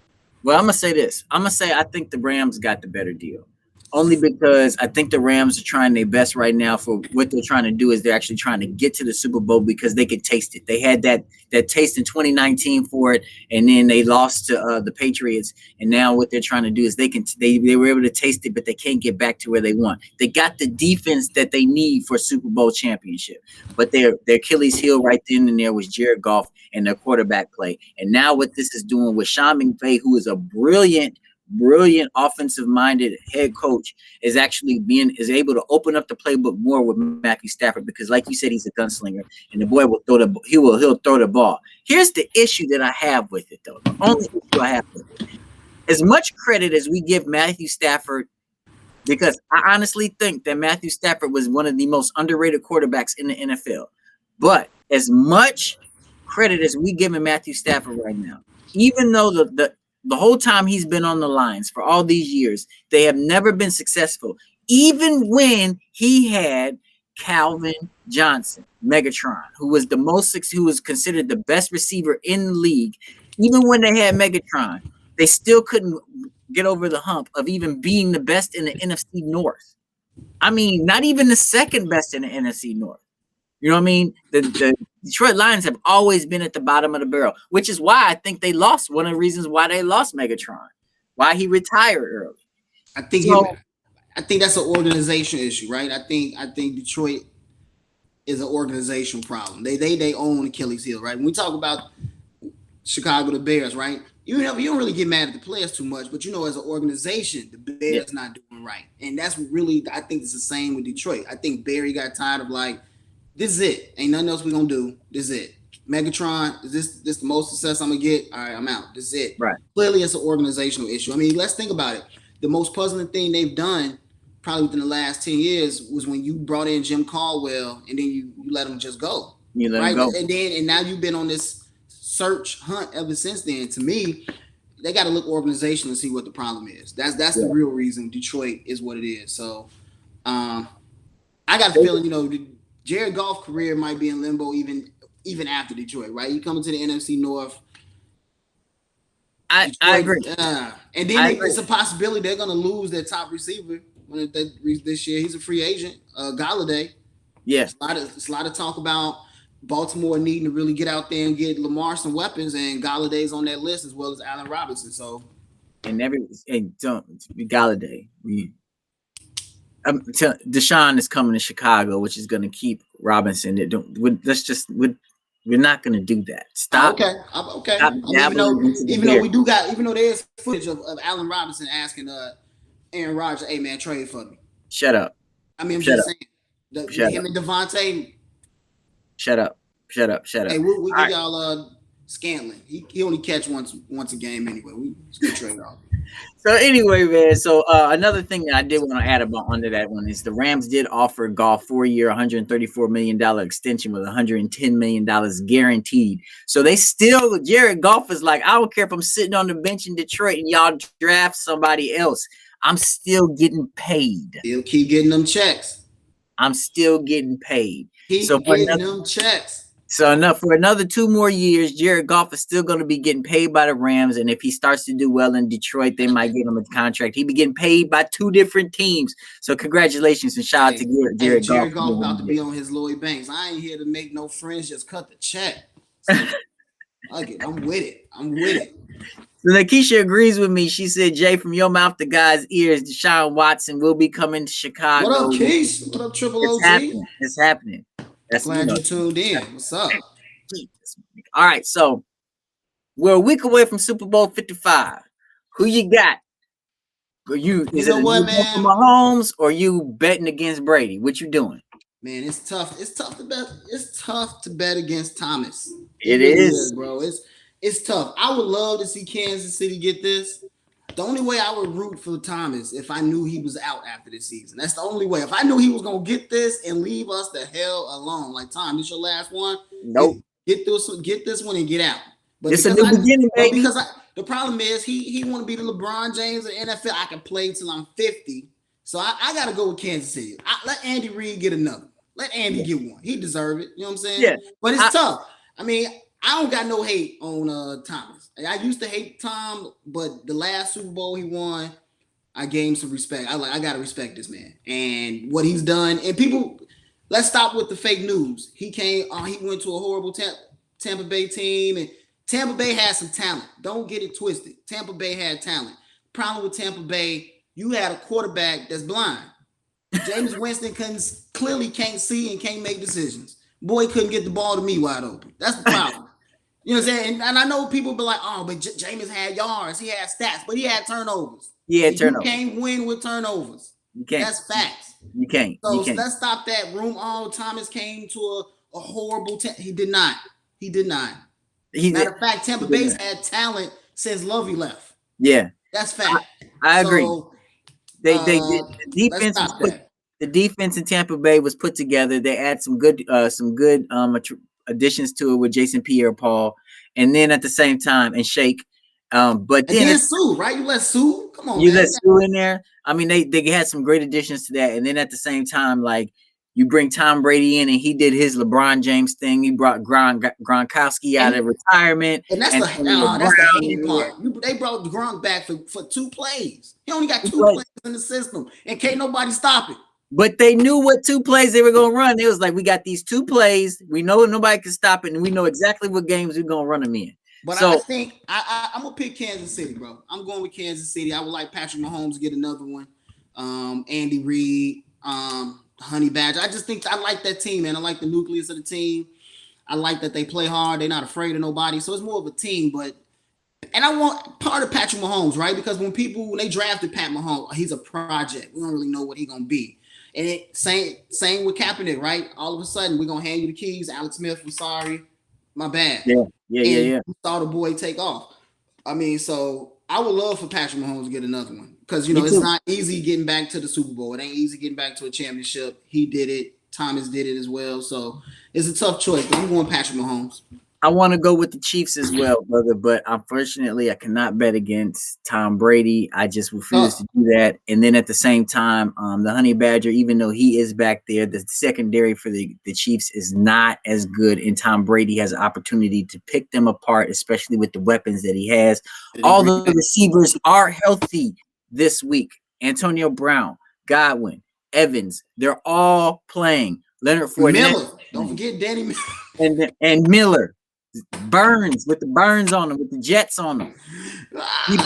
Well, I'm going to say this. I think the Rams got the better deal. Only because I think the Rams are trying their best right now for what they're trying to do is they're actually trying to get to the Super Bowl because they could taste it. They had that taste in 2019 for it, and then they lost to the Patriots. And now what they're trying to do is they were able to taste it, but they can't get back to where they want. They got the defense that they need for a Super Bowl championship, but their Achilles heel right then and there was Jared Goff and their quarterback play. And now what this is doing with Sean McVay, who is a brilliant offensive-minded head coach, is able to open up the playbook more with Matthew Stafford because, like you said, he's a gunslinger, and the boy will he'll throw the ball. Here's the issue that I have with it, though. The only issue I have with it, as much credit as we give Matthew Stafford, because I honestly think that Matthew Stafford was one of the most underrated quarterbacks in the NFL, but as much credit as we give Matthew Stafford right now, even though the whole time he's been on the Lions for all these years, they have never been successful. Even when he had Calvin Johnson, Megatron, who was considered the best receiver in the league. Even when they had Megatron, they still couldn't get over the hump of even being the best in the NFC North. I mean, not even the second best in the NFC North. You know what I mean? The Detroit Lions have always been at the bottom of the barrel, which is why I think they lost. One of the reasons why they lost Megatron, why he retired early. I think that's an organization issue, right? I think Detroit is an organization problem. They own Achilles heel, right? When we talk about Chicago, the Bears, right? You don't really get mad at the players too much, but as an organization, the Bears not doing right, and that's really I think it's the same with Detroit. I think Barry got tired of this is it. Ain't nothing else we're going to do. This is it. Megatron, is this the most success I'm going to get? All right, I'm out. This is it. Right. Clearly, it's an organizational issue. I mean, let's think about it. The most puzzling thing they've done probably within the last 10 years was when you brought in Jim Caldwell and then you let him just go. You let him go. And now you've been on this search hunt ever since then. To me, they got to look organizational and see what the problem is. That's the real reason Detroit is what it is. So I got a feeling, Jared Goff's career might be in limbo even after Detroit, right? You coming to the NFC North. I agree. And then it's a possibility they're going to lose their top receiver this year. He's a free agent, Galladay. Yeah. It's a lot of talk about Baltimore needing to really get out there and get Lamar some weapons, and Galladay's on that list as well as Allen Robinson. So, and Galladay. Deshaun is coming to Chicago, which is going to keep Robinson. We're not going to do that. Stop. Okay. Even though there's footage of Allen Robinson asking Aaron Rodgers, "Hey man, trade for me." Shut up. I mean, I'm just saying, him and Devontae. Shut up. Hey, we give y'all Scanlon. He only catch once a game anyway. We good trade off. So anyway, man. So another thing that I did want to add about under that one is the Rams did offer Goff 4-year, $134 million extension with $110 million guaranteed. So Jared Goff is like, I don't care if I'm sitting on the bench in Detroit and y'all draft somebody else. I'm still getting paid. He'll keep getting them checks. I'm still getting paid. Keep getting them checks. So for another 2 more years, Jared Goff is still going to be getting paid by the Rams. And if he starts to do well in Detroit, they might give him a contract. He'll be getting paid by 2 different teams. So congratulations and shout out to Jared Goff. Jared Goff about to be on his Lloyd Banks. I ain't here to make no friends, just cut the check. So, I'm with it. So Lakeisha agrees with me. She said, Jay, from your mouth to God's ears, Deshaun Watson will be coming to Chicago. What up, Keith? What up, Triple OG? It's happening. That's glad you tuned in. What's up? All right, so we're a week away from Super Bowl 55. Who you got? Is it Mahomes or you betting against Brady? What you doing? Man, it's tough. It's tough to bet. It's tough to bet against Thomas. It is, bro. It's tough. I would love to see Kansas City get this. The only way I would root for Thomas if I knew he was out after this season. That's the only way. If I knew he was gonna get this and leave us the hell alone, like Tom, this your last one. Nope. Get this one and get out. But it's a new beginning, baby. Because the problem is he want to be the LeBron James of NFL. I can play till I'm 50, so I got to go with Kansas City. Let Andy Reid get another. Let Andy get one. He deserve it. You know what I'm saying? Yeah. But it's tough. I mean, I don't got no hate on Thomas. I used to hate Tom, but the last Super Bowl he won, I gave him some respect. I gotta respect this man and what he's done. And people, let's stop with the fake news. He went to a horrible Tampa Bay team, and Tampa Bay had some talent. Don't get it twisted. Tampa Bay had talent. Problem with Tampa Bay, you had a quarterback that's blind. James Winston clearly can't see and can't make decisions. Boy couldn't get the ball to me wide open. That's the problem. You know what I'm saying? And I know people be like, oh, but Jameis had yards. He had stats, but he had turnovers. Yeah, turnovers. You can't win with turnovers. You can't. That's facts. You can't. So let's stop that room. Oh, Thomas came to a horrible he did not. Matter of fact, Tampa Bay's had talent since Lovey left. Yeah. That's fact. I agree. The defense in Tampa Bay was put together. They add some good additions to it with Jason Pierre-Paul, and then at the same time and Shake. But then Sue, right? You let Sue? Come on, you let Sue in there. I mean, they had some great additions to that, and then at the same time, like you bring Tom Brady in, and he did his LeBron James thing. He brought Gronkowski out of retirement, and that's the hating part. They brought Gronk back for 2 plays. He only got 2 plays in the system, and can't nobody stop it. But they knew what 2 plays they were going to run. It was like, we got these 2 plays. We know nobody can stop it, and we know exactly what games we're going to run them in. But I think I'm going to pick Kansas City, bro. I'm going with Kansas City. I would like Patrick Mahomes to get another one. Andy Reid, Honey Badger. I just think I like that team, man. I like the nucleus of the team. I like that they play hard. They're not afraid of nobody. So it's more of a team, and I want part of Patrick Mahomes, right? Because when they drafted Pat Mahomes, he's a project. We don't really know what he's going to be. And same with Kaepernick, right? All of a sudden, we're going to hand you the keys. Alex Smith, I'm sorry. My bad. Yeah. We saw the boy take off. I mean, so I would love for Patrick Mahomes to get another one. Because, it's not easy getting back to the Super Bowl. It ain't easy getting back to a championship. He did it. Thomas did it as well. So it's a tough choice. But I'm going Patrick Mahomes. I want to go with the Chiefs as well, brother, but unfortunately I cannot bet against Tom Brady. I just refuse to do that. And then at the same time, the Honey Badger, even though he is back there, the secondary for the Chiefs is not as good, and Tom Brady has an opportunity to pick them apart, especially with the weapons that he has. All the receivers are healthy this week. Antonio Brown, Godwin, Evans, they're all playing. Leonard Fournette. Miller. Don't forget Danny Miller. And Miller. Burns with the burns on him, with the Jets on him. He's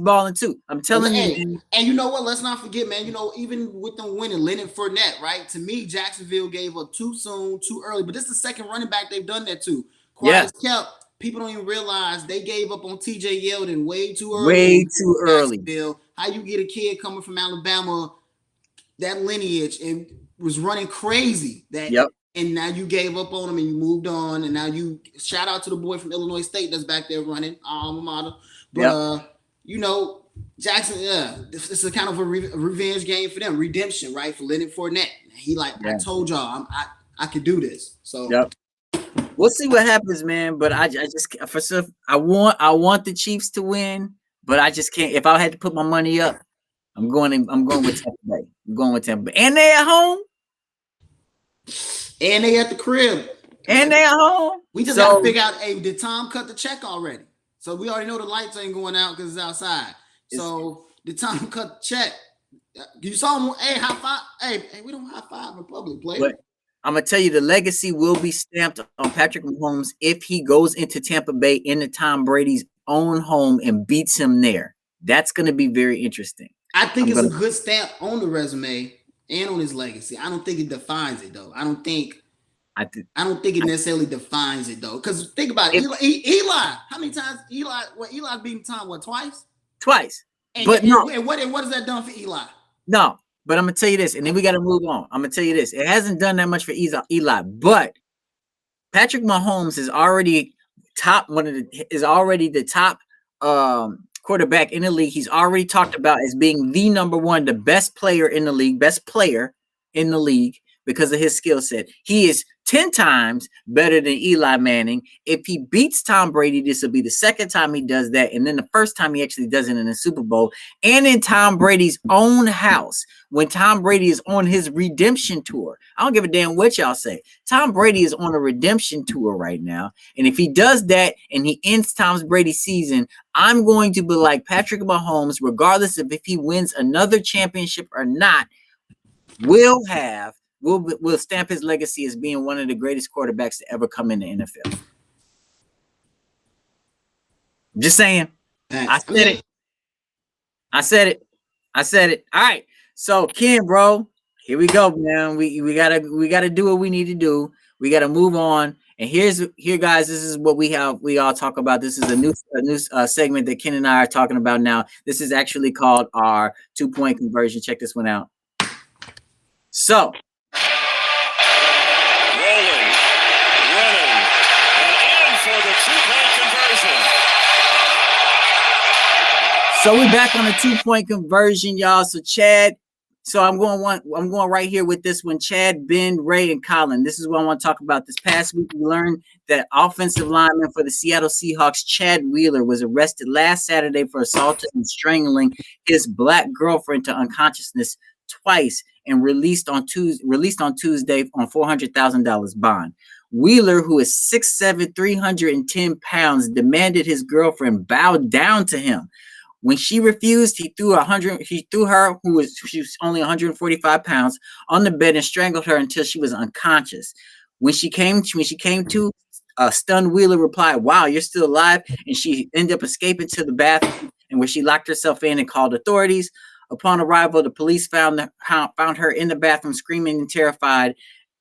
balling too. I'm telling you. And you know what? Let's not forget, man. You know, even with them winning, Leonard Fournette, right? To me, Jacksonville gave up too soon, too early. But this is the second running back they've done that to. Quiet as kept. People don't even realize they gave up on TJ Yeldon way too early. Way too early. How you get a kid coming from Alabama, that lineage, and was running crazy. And now you gave up on him and you moved on. And now you shout out to the boy from Illinois State that's back there running alma mater. But you know, Jackson, this is a kind of a revenge game for them, redemption, right? For Leonard Fournette. He like, I told y'all, I could do this. So we'll see what happens, man. But I want the Chiefs to win, but I just can't. If I had to put my money up, I'm going with Tampa Bay. I'm going with Tampa Bay, and they at home, and they at the crib, and they at home. We just got to figure out, hey, did Tom cut the check already? So we already know the lights ain't going out because it's outside. So did Tom cut the check? You saw him. Hey, high five. Hey, we don't high five in public, player. But I'm gonna tell you, the legacy will be stamped on Patrick Mahomes if he goes into Tampa Bay into Tom Brady's own home and beats him there. That's gonna be very interesting. I think it's a good stamp on the resume and on his legacy. I don't think it defines it though. I don't think it necessarily defines it though. Because think about it, Eli. How many times Eli beating Tom? What, twice? Twice. And what has that done for Eli? No, but I'm gonna tell you this, and then we got to move on. I'm gonna tell you this: it hasn't done that much for Eli, but Patrick Mahomes is already the top quarterback in the league. He's already talked about as being the number one, the best player in the league, because of his skill set. He is 10 times better than Eli Manning. If he beats Tom Brady, this will be the second time he does that. And then the first time he actually does it in the Super Bowl and in Tom Brady's own house when Tom Brady is on his redemption tour. I don't give a damn what y'all say. Tom Brady is on a redemption tour right now. And if he does that and he ends Tom Brady's season, I'm going to be like Patrick Mahomes, regardless of if he wins another championship or not, will stamp his legacy as being one of the greatest quarterbacks to ever come in the NFL. I'm just saying. I said it. All right. So Ken, bro, here we go, man. We gotta do what we need to do. We gotta move on. And here, guys. This is what we all talk about. This is a new segment that Ken and I are talking about now. This is actually called our 2-point conversion. Check this one out. So. So we're back on the 2-point conversion, y'all. So Chad, I'm going right here with this one. Chad, Ben, Ray, and Colin. This is what I want to talk about. This past week, we learned that offensive lineman for the Seattle Seahawks, Chad Wheeler, was arrested last Saturday for assaulting and strangling his black girlfriend to unconsciousness twice and released on Tuesday on $400,000 bond. Wheeler, who is 6'7", 310 pounds, demanded his girlfriend bow down to him. When she refused, he threw her, she was only 145 pounds, on the bed and strangled her until she was unconscious. When she came to, stunned Wheeler replied, "Wow, you're still alive," and she ended up escaping to the bathroom, and where she locked herself in and called authorities. Upon arrival, the police found her in the bathroom screaming and terrified,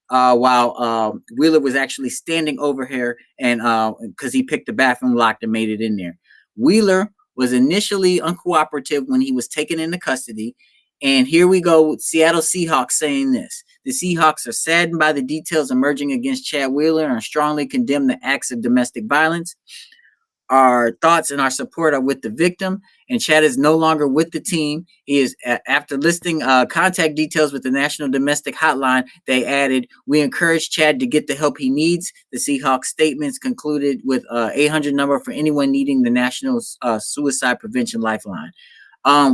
while Wheeler was actually standing over her, and because he picked the bathroom lock and made it in there. Wheeler was initially uncooperative when he was taken into custody. And here we go with Seattle Seahawks saying this. The Seahawks are saddened by the details emerging against Chad Wheeler and strongly condemn the acts of domestic violence. Our thoughts and our support are with the victim, and Chad is no longer with the team. He is, after listing contact details with the National Domestic Hotline, they added, "We encourage Chad to get the help he needs." The Seahawks statements concluded with an 800 number for anyone needing the National Suicide Prevention Lifeline.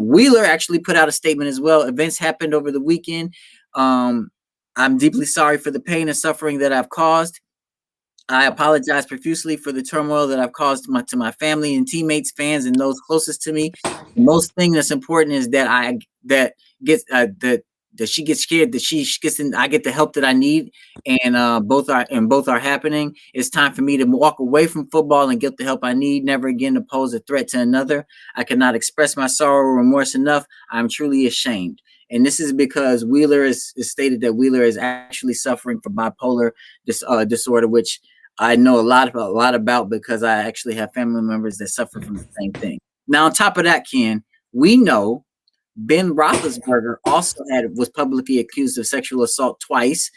Wheeler actually put out a statement as well. Events happened over the weekend. I'm deeply sorry for the pain and suffering that I've caused. I apologize profusely for the turmoil that I've caused to my family and teammates, fans, and those closest to me. The most thing that's important is that does she get scared that she gets in, I get the help that I need, and both are happening? It's time for me to walk away from football and get the help I need, never again to pose a threat to another. I cannot express my sorrow or remorse enough. I'm truly ashamed. And this is because Wheeler is stated that Wheeler is actually suffering from bipolar disorder, which I know a lot about because I actually have family members that suffer from the same thing. Now, on top of that, Ken, we know Ben Roethlisberger also was publicly accused of sexual assault twice,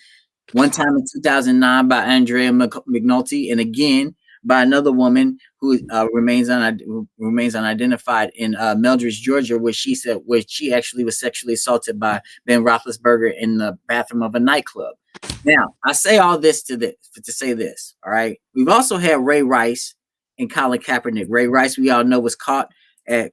one time in 2009 by Andrea McNulty, and again by another woman who remains unidentified in Meldridge, Georgia, where she actually was sexually assaulted by Ben Roethlisberger in the bathroom of a nightclub. Now, I say all this to say this. All right, we've also had Ray Rice and Colin Kaepernick. Ray Rice, we all know, was caught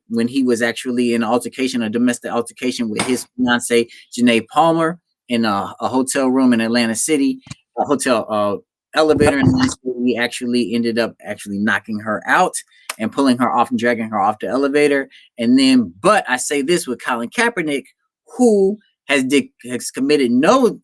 when he was actually in a domestic altercation with his fiancee Janae Palmer in a hotel room in Atlantic City, a hotel elevator in Atlantic City. We actually ended up knocking her out and pulling her off and dragging her off the elevator. And then, but I say this with Colin Kaepernick, who has committed no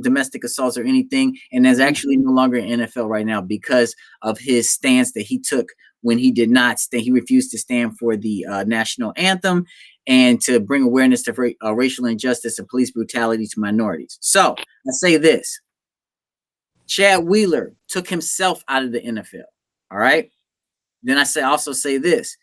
domestic assaults or anything, and is actually no longer in NFL right now because of his stance that he took when he did not stand. He refused to stand for the national anthem and to bring awareness to racial injustice and police brutality to minorities. So I say this: Chad Wheeler took himself out of the NFL. All right. Then I also say this.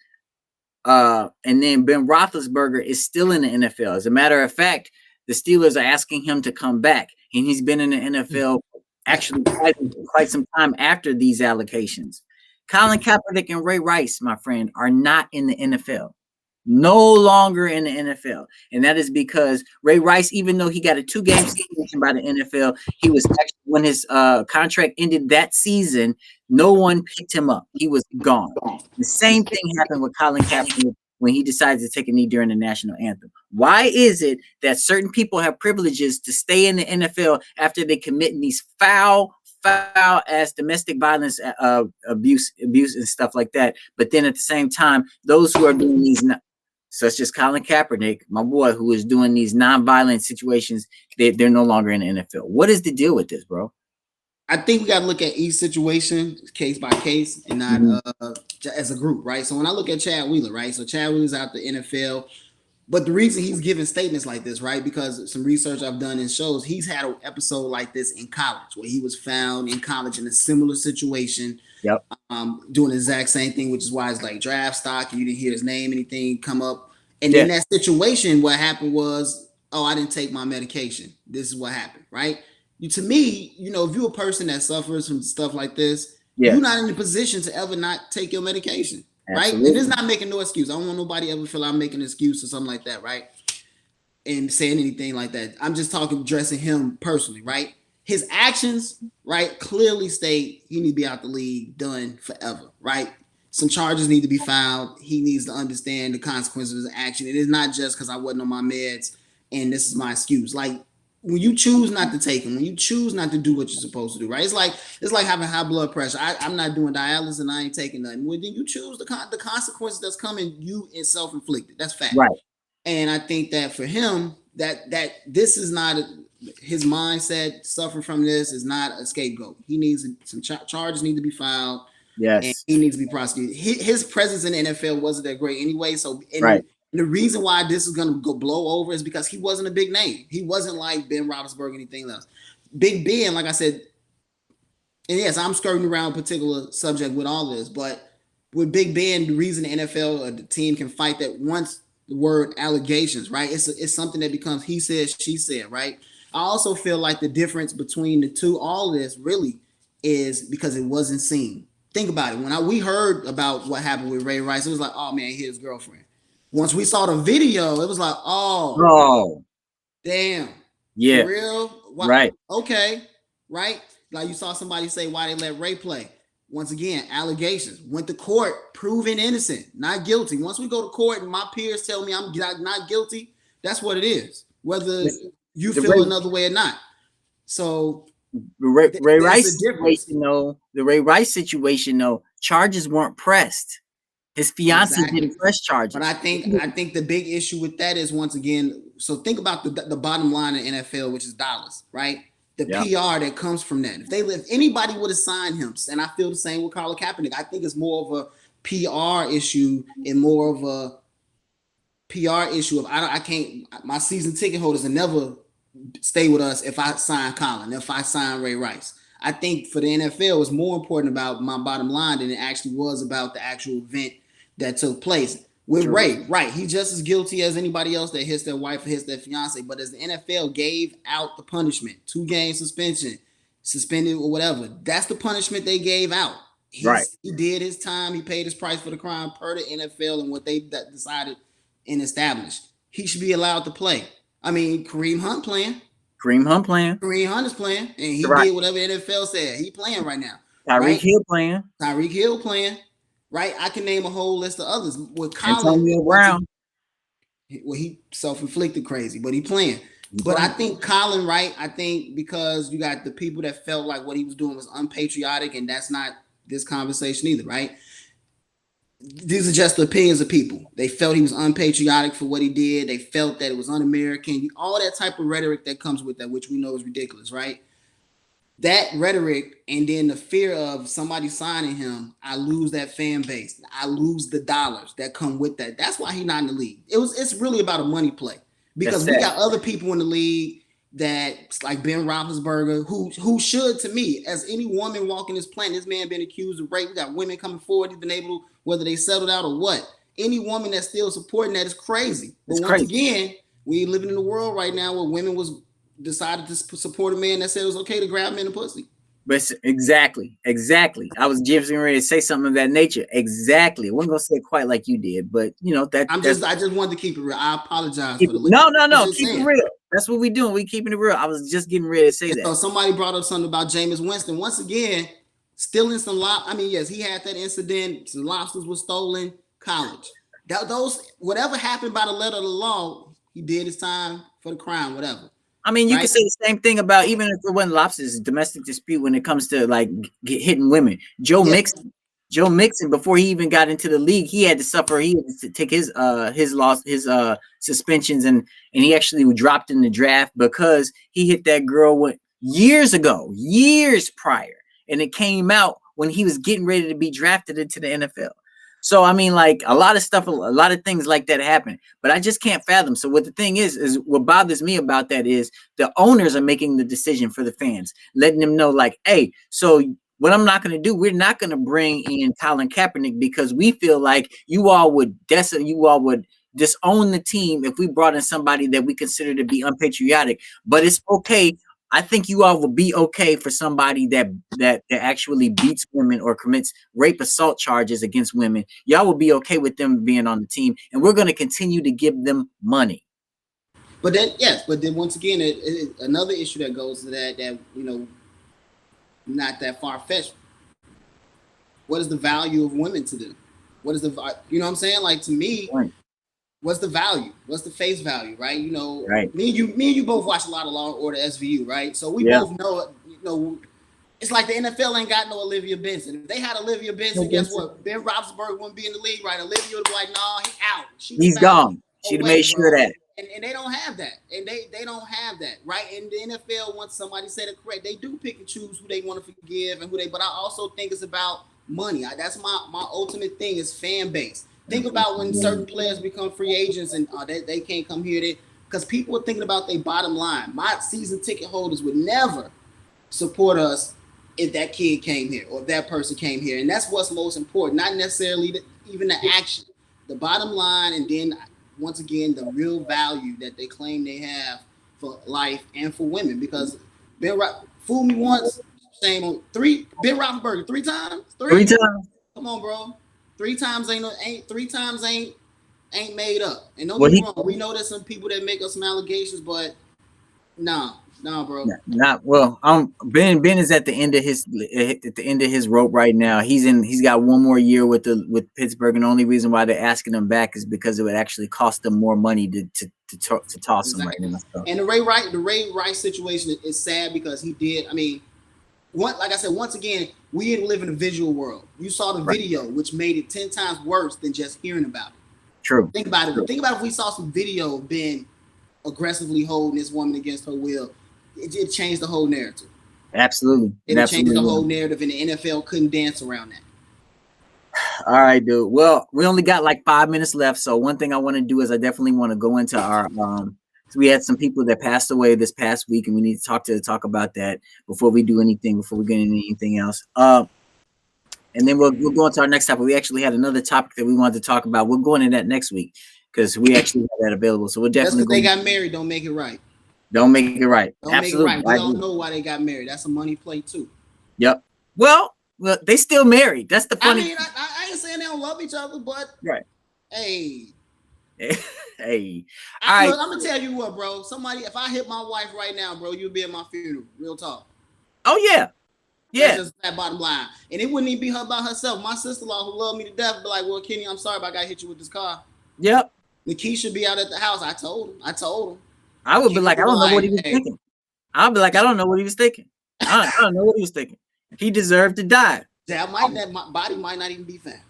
And then Ben Roethlisberger is still in the NFL. As a matter of fact, the Steelers are asking him to come back, and he's been in the NFL actually quite some time after these allegations. Colin Kaepernick and Ray Rice, my friend, are not in the NFL. No longer in the NFL. And that is because Ray Rice, even though he got a 2-game suspension by the NFL, he was actually, when his contract ended that season, no one picked him up. He was gone. The same thing happened with Colin Kaepernick when he decided to take a knee during the national anthem. Why is it that certain people have privileges to stay in the NFL after they commit these foul as domestic violence, abuse and stuff like that? But then at the same time, those who are doing these, such as Colin Kaepernick, my boy, who is doing these non-violent situations, they're no longer in the NFL. What is the deal with this, bro? I think we got to look at each situation case by case and not as a group, right? So when I look at Chad Wheeler, right? So Chad Wheeler's out the NFL, but the reason he's giving statements like this, right? Because some research I've done in shows he's had an episode like this in college where he was found in college in a similar situation. Yep. Doing the exact same thing, which is why it's like draft stock and you didn't hear his name, anything come up. And in that situation, what happened was, oh, I didn't take my medication. This is what happened, right? To me, if you're a person that suffers from stuff like this, you're not in the position to ever not take your medication, right? And it's not making no excuse. I don't want nobody ever feel I'm making an excuse or something like that, right? And saying anything like that. I'm just addressing him personally, right? His actions, right, clearly state he need to be out the league, done forever, right? Some charges need to be filed. He needs to understand the consequences of his action. It is not just because I wasn't on my meds and this is my excuse. Like, when you choose not to take them, when you choose not to do what you're supposed to do, right? It's like having high blood pressure. I'm not doing dialysis and I ain't taking nothing. Well, then you choose the consequences that's coming. You is self-inflicted. That's fact. Right. And I think that for him, that this is not his mindset. Suffering from this is not a scapegoat. He needs some charges need to be filed. Yes. And he needs to be prosecuted. His presence in the NFL wasn't that great anyway. So right. The reason why this is going to go blow over is because he wasn't a big name. He wasn't like Ben Roethlisberger or anything else. Big Ben, like I said, and yes, I'm skirting around a particular subject with all this, but with Big Ben, the reason the NFL or the team can fight that once the word allegations, right? It's something that becomes he said, she said, right? I also feel like the difference between the two, all this really is because it wasn't seen. Think about it. When we heard about what happened with Ray Rice, it was like, oh man, he his girlfriend. Once we saw the video, it was like, oh, damn. Yeah. For real? Why? Right. Okay. Right? Like you saw somebody say, why they let Ray play? Once again, allegations. Went to court, proven innocent, not guilty. Once we go to court and my peers tell me I'm not guilty, that's what it is. Whether you feel another way or not. So the Ray Rice situation, the Ray Rice situation, though, charges weren't pressed. His fiance didn't press charges. But I think the big issue with that is, once again, So think about the bottom line in NFL, which is dollars, right? The PR that comes from that. If anybody would have signed him, and I feel the same with Colin Kaepernick, I think it's more of a PR issue and more of a PR issue of I can't, my season ticket holders will never stay with us if I sign Colin, if I sign Ray Rice. I think for the NFL, it's more important about my bottom line than it actually was about the actual event that took place. With Ray, right, he's just as guilty as anybody else that hits their wife or hits their fiance. But as the NFL gave out the punishment, 2-game suspension, suspended or whatever, that's the punishment they gave out. He did his time. He paid his price for the crime per the NFL and what they decided and established. He should be allowed to play. I mean, Kareem Hunt playing. Kareem Hunt is playing, and he did whatever NFL said. He playing right now. Tyreek Hill playing. Right? I can name a whole list of others. With Colin, Antonio Brown. Well, he self-inflicted crazy, but he playing. But I think Colin, right? I think because you got the people that felt like what he was doing was unpatriotic, and that's not this conversation either, right? These are just the opinions of people. They felt he was unpatriotic for what he did. They felt that it was un-American. All that type of rhetoric that comes with that, which we know is ridiculous, right? That rhetoric and then the fear of somebody signing him, I lose that fan base. I lose the dollars that come with that. That's why he's not in the league. It's really about a money play because we got other people in the league that like Ben Roethlisberger, who should, to me, as any woman walking this planet, this man been accused of rape. We got women coming forward. He's been able to, whether they settled out or what. Any woman that's still supporting that is crazy. But once again, we living in a world right now where women decided to support a man that said it was okay to grab men and pussy. But exactly. I was just ready to say something of that nature. Exactly. I wasn't gonna say it quite like you did, but you know that. I just wanted to keep it real. I apologize for the no. Keep it real. That's what we doing. We keeping it real. I was just getting ready to say that. So somebody brought up something about Jameis Winston. Once again, stealing some I mean, yes, he had that incident. Some lobsters were stolen. College. Those whatever happened by the letter of the law, he did his time for the crime. Whatever. I mean, you can say the same thing about even if it wasn't lobsters, domestic dispute when it comes to like hitting women. Joe Mixon, before he even got into the league, he had to suffer. He had to take his suspensions, and he actually dropped in the draft because he hit that girl years prior, and it came out when he was getting ready to be drafted into the NFL. So, I mean, like a lot of things like that happen, but I just can't fathom. So what the thing is what bothers me about that is the owners are making the decision for the fans, letting them know like, hey, so what I'm not going to do, we're not going to bring in Colin Kaepernick because we feel like you all would disown the team if we brought in somebody that we consider to be unpatriotic, but it's okay. I think you all will be okay for somebody that actually beats women or commits rape assault charges against women. Y'all will be okay with them being on the team, and we're going to continue to give them money. But then, yes, once again, another issue that goes to that you know, not that far-fetched. What is the value of women to them? What is you know what I'm saying? Like, to me, what's the value? What's the face value, right? You know, me and you both watch a lot of Law and Order SVU, right? So we both know, you know, it's like the NFL ain't got no Olivia Benson. If they had Olivia Benson, guess what? Ben Roethlisberger wouldn't be in the league, right? Olivia would be like, nah, he's out. He's gone. She'd have made sure that. And they don't have that. And they don't have that, right? And the NFL, once somebody said it correct, they do pick and choose who they want to forgive and but I also think it's about money. That's my ultimate thing is fan base. Think about when certain players become free agents and they can't come here because people are thinking about their bottom line. My season ticket holders would never support us if that kid came here or if that person came here. And that's what's most important, not necessarily even the action, the bottom line, and then once again, the real value that they claim they have for life and for women. Because fool me once, shame on Ben Roethlisberger 3 times? Three times. Come on, bro. 3 times ain't made up. And don't get me wrong, we know there's some people that make up some allegations, but no, bro. Ben is at the end of his rope right now. He's got one more year with Pittsburgh, and the only reason why they're asking him back is because it would actually cost them more money to toss him right now. So. And the Ray Rice situation is sad because he did. I mean, like I said, once again, we live in a visual world. You saw the video, which made it 10 times worse than just hearing about it. True. Think about it. Think about if we saw some video of Ben aggressively holding this woman against her will. It changed the whole narrative. Absolutely. It changed the whole narrative, and the NFL couldn't dance around that. All right, dude. Well, we only got like 5 minutes left. So one thing I want to do is I definitely want to go into our so we had some people that passed away this past week, and we need to talk about that before we do anything, before we get into anything else. And then we'll go into our next topic. We actually had another topic that we wanted to talk about. We're going into that next week because we actually have that available. So we're definitely they got married, don't make it right. Don't make it right. Don't Absolutely. Make it right. We all know why they got married. That's a money play too. Yep. Well, they still married. That's the funny. I mean, I ain't saying they don't love each other, but right. Hey. Hey. I'm gonna tell you what, bro. If I hit my wife right now, bro, you'll be at my funeral. Real talk. Oh yeah. Yeah. That's just that bottom line. And it wouldn't even be her by herself. My sister-in-law, who loved me to death, be like, well, Kenny, I'm sorry, but I gotta hit you with this car. Yep. Nikki should be out at the house. I told him. I would be like, I don't know what he was thinking. I'll be like, I don't know what he was thinking. I don't know what he was thinking. He deserved to die. That body might not even be found.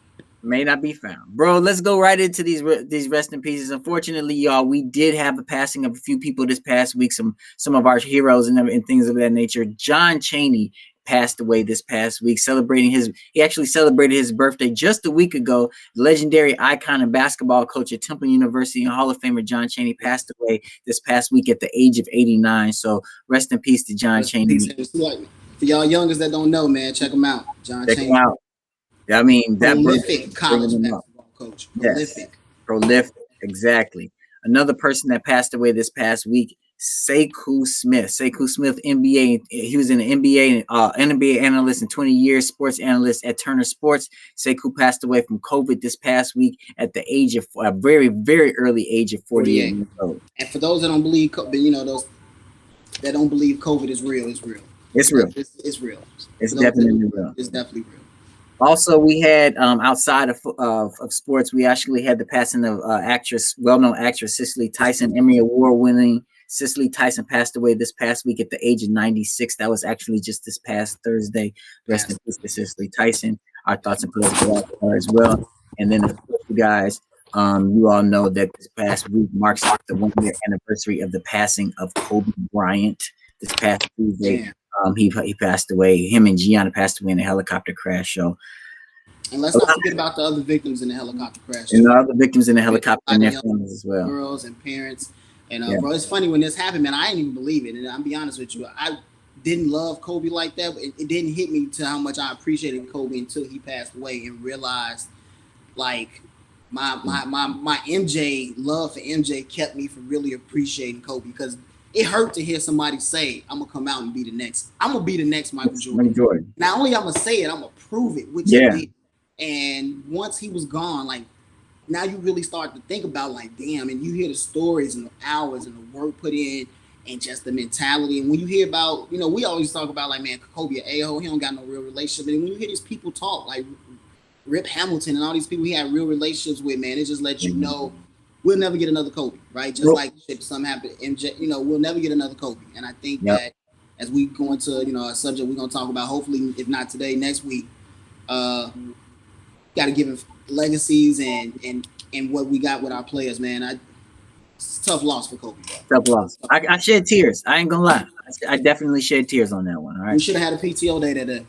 May not be found. Bro, let's go right into these rest in pieces. Unfortunately, y'all, we did have the passing of a few people this past week, some of our heroes and things of that nature. John Chaney passed away this past week, he actually celebrated his birthday just a week ago. Legendary icon and basketball coach at Temple University and Hall of Famer John Chaney passed away this past week at the age of 89. So rest in peace to John Chaney. For y'all youngers that don't know, man, check him out. John Chaney. Him out. I mean, that prolific college basketball coach. Prolific. Exactly. Another person that passed away this past week, Sekou Smith, NBA. He was an NBA analyst in 20 years, sports analyst at Turner Sports. Sekou passed away from COVID this past week at the age of a very, very early age of 48 years old. And for those that don't believe, those that don't believe COVID is real, it's real. It's real. It's real. It's definitely real. It's definitely real. Also, we had outside of sports, we actually had the passing of well-known actress Cicely Tyson, Emmy Award-winning Cicely Tyson passed away this past week at the age of 96. That was actually just this past Thursday. Rest in peace to Cicely Tyson. Our thoughts and prayers go out to her as well. And then, of course, you guys, you all know that this past week marks the 1-year anniversary of the passing of Kobe Bryant. This past Tuesday, he passed away. Him and Gianna passed away in a helicopter crash. So, and let's not forget about the other victims in the helicopter crash. And the other victims in the helicopter and their families as well. Girls and parents. And bro, it's funny when this happened, man. I didn't even believe it. And I'll be honest with you, I didn't love Kobe like that. But it didn't hit me to how much I appreciated Kobe until he passed away and realized, like, my MJ love for MJ kept me from really appreciating Kobe, because it hurt to hear somebody say, I'm gonna come out and be the next. I'm gonna be the next Michael Jordan. Not only I'm gonna say it, I'm gonna prove it, which he did. And once he was gone, like, now you really start to think about, like, damn, and you hear the stories and the hours and the work put in and just the mentality. And when you hear about, we always talk about, like, man, Kobe an a-hole, he don't got no real relationship. And when you hear these people talk, like Rip Hamilton and all these people he had real relationships with, man, it just lets you know we'll never get another Kobe, right? Just like if something happened to MJ, we'll never get another Kobe. And I think that as we go into, a subject we're going to talk about, hopefully, if not today, next week, got to give him legacies and what we got with our players, man. It's a tough loss for Kobe. Bro. Tough loss. I shed tears. I ain't gonna lie. I definitely shed tears on that one. All right. We should have had a PTO day that day.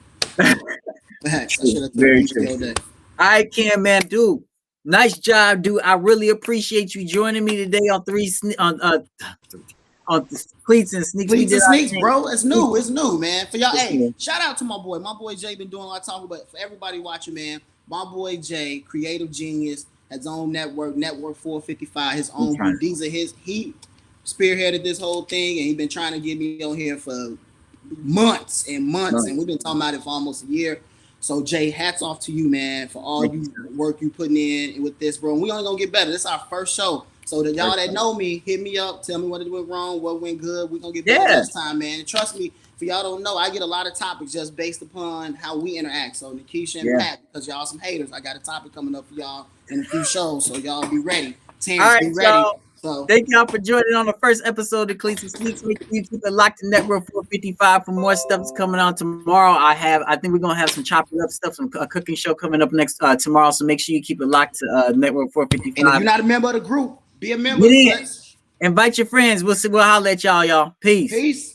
Very true. I can, man, dude. Nice job, dude. I really appreciate you joining me today on Cleats and Sneaks. Cleats and Sneaks, bro. It's new, man. For y'all, hey, shout out to my boy. My boy Jay been doing a lot of talking, but for everybody watching, man, my boy Jay, creative genius, has his own network 455, his own. These are he spearheaded this whole thing, and he been trying to get me on here for months and months, and we've been talking about it for almost a year. So Jay, hats off to you, man, for all you work you putting in with this, bro. And we only gonna get better. This is our first show. So that y'all that know me, hit me up, tell me what went wrong, what went good. We're gonna get better this time, man. And trust me, for y'all don't know, I get a lot of topics just based upon how we interact. So Nikisha and Pat, because y'all some haters, I got a topic coming up for y'all in a few shows. So y'all be ready. Terrence, be ready. So thank y'all for joining on the first episode of Cleats and Sneaks. Make sure you keep it locked to Network 455 for more stuff that's coming on tomorrow. I think we're gonna have some chopping up stuff, a cooking show coming up next tomorrow. So make sure you keep it locked to Network 455. And if you're not a member of the group, be a member. Invite your friends. We'll see. We'll holler at y'all. Peace.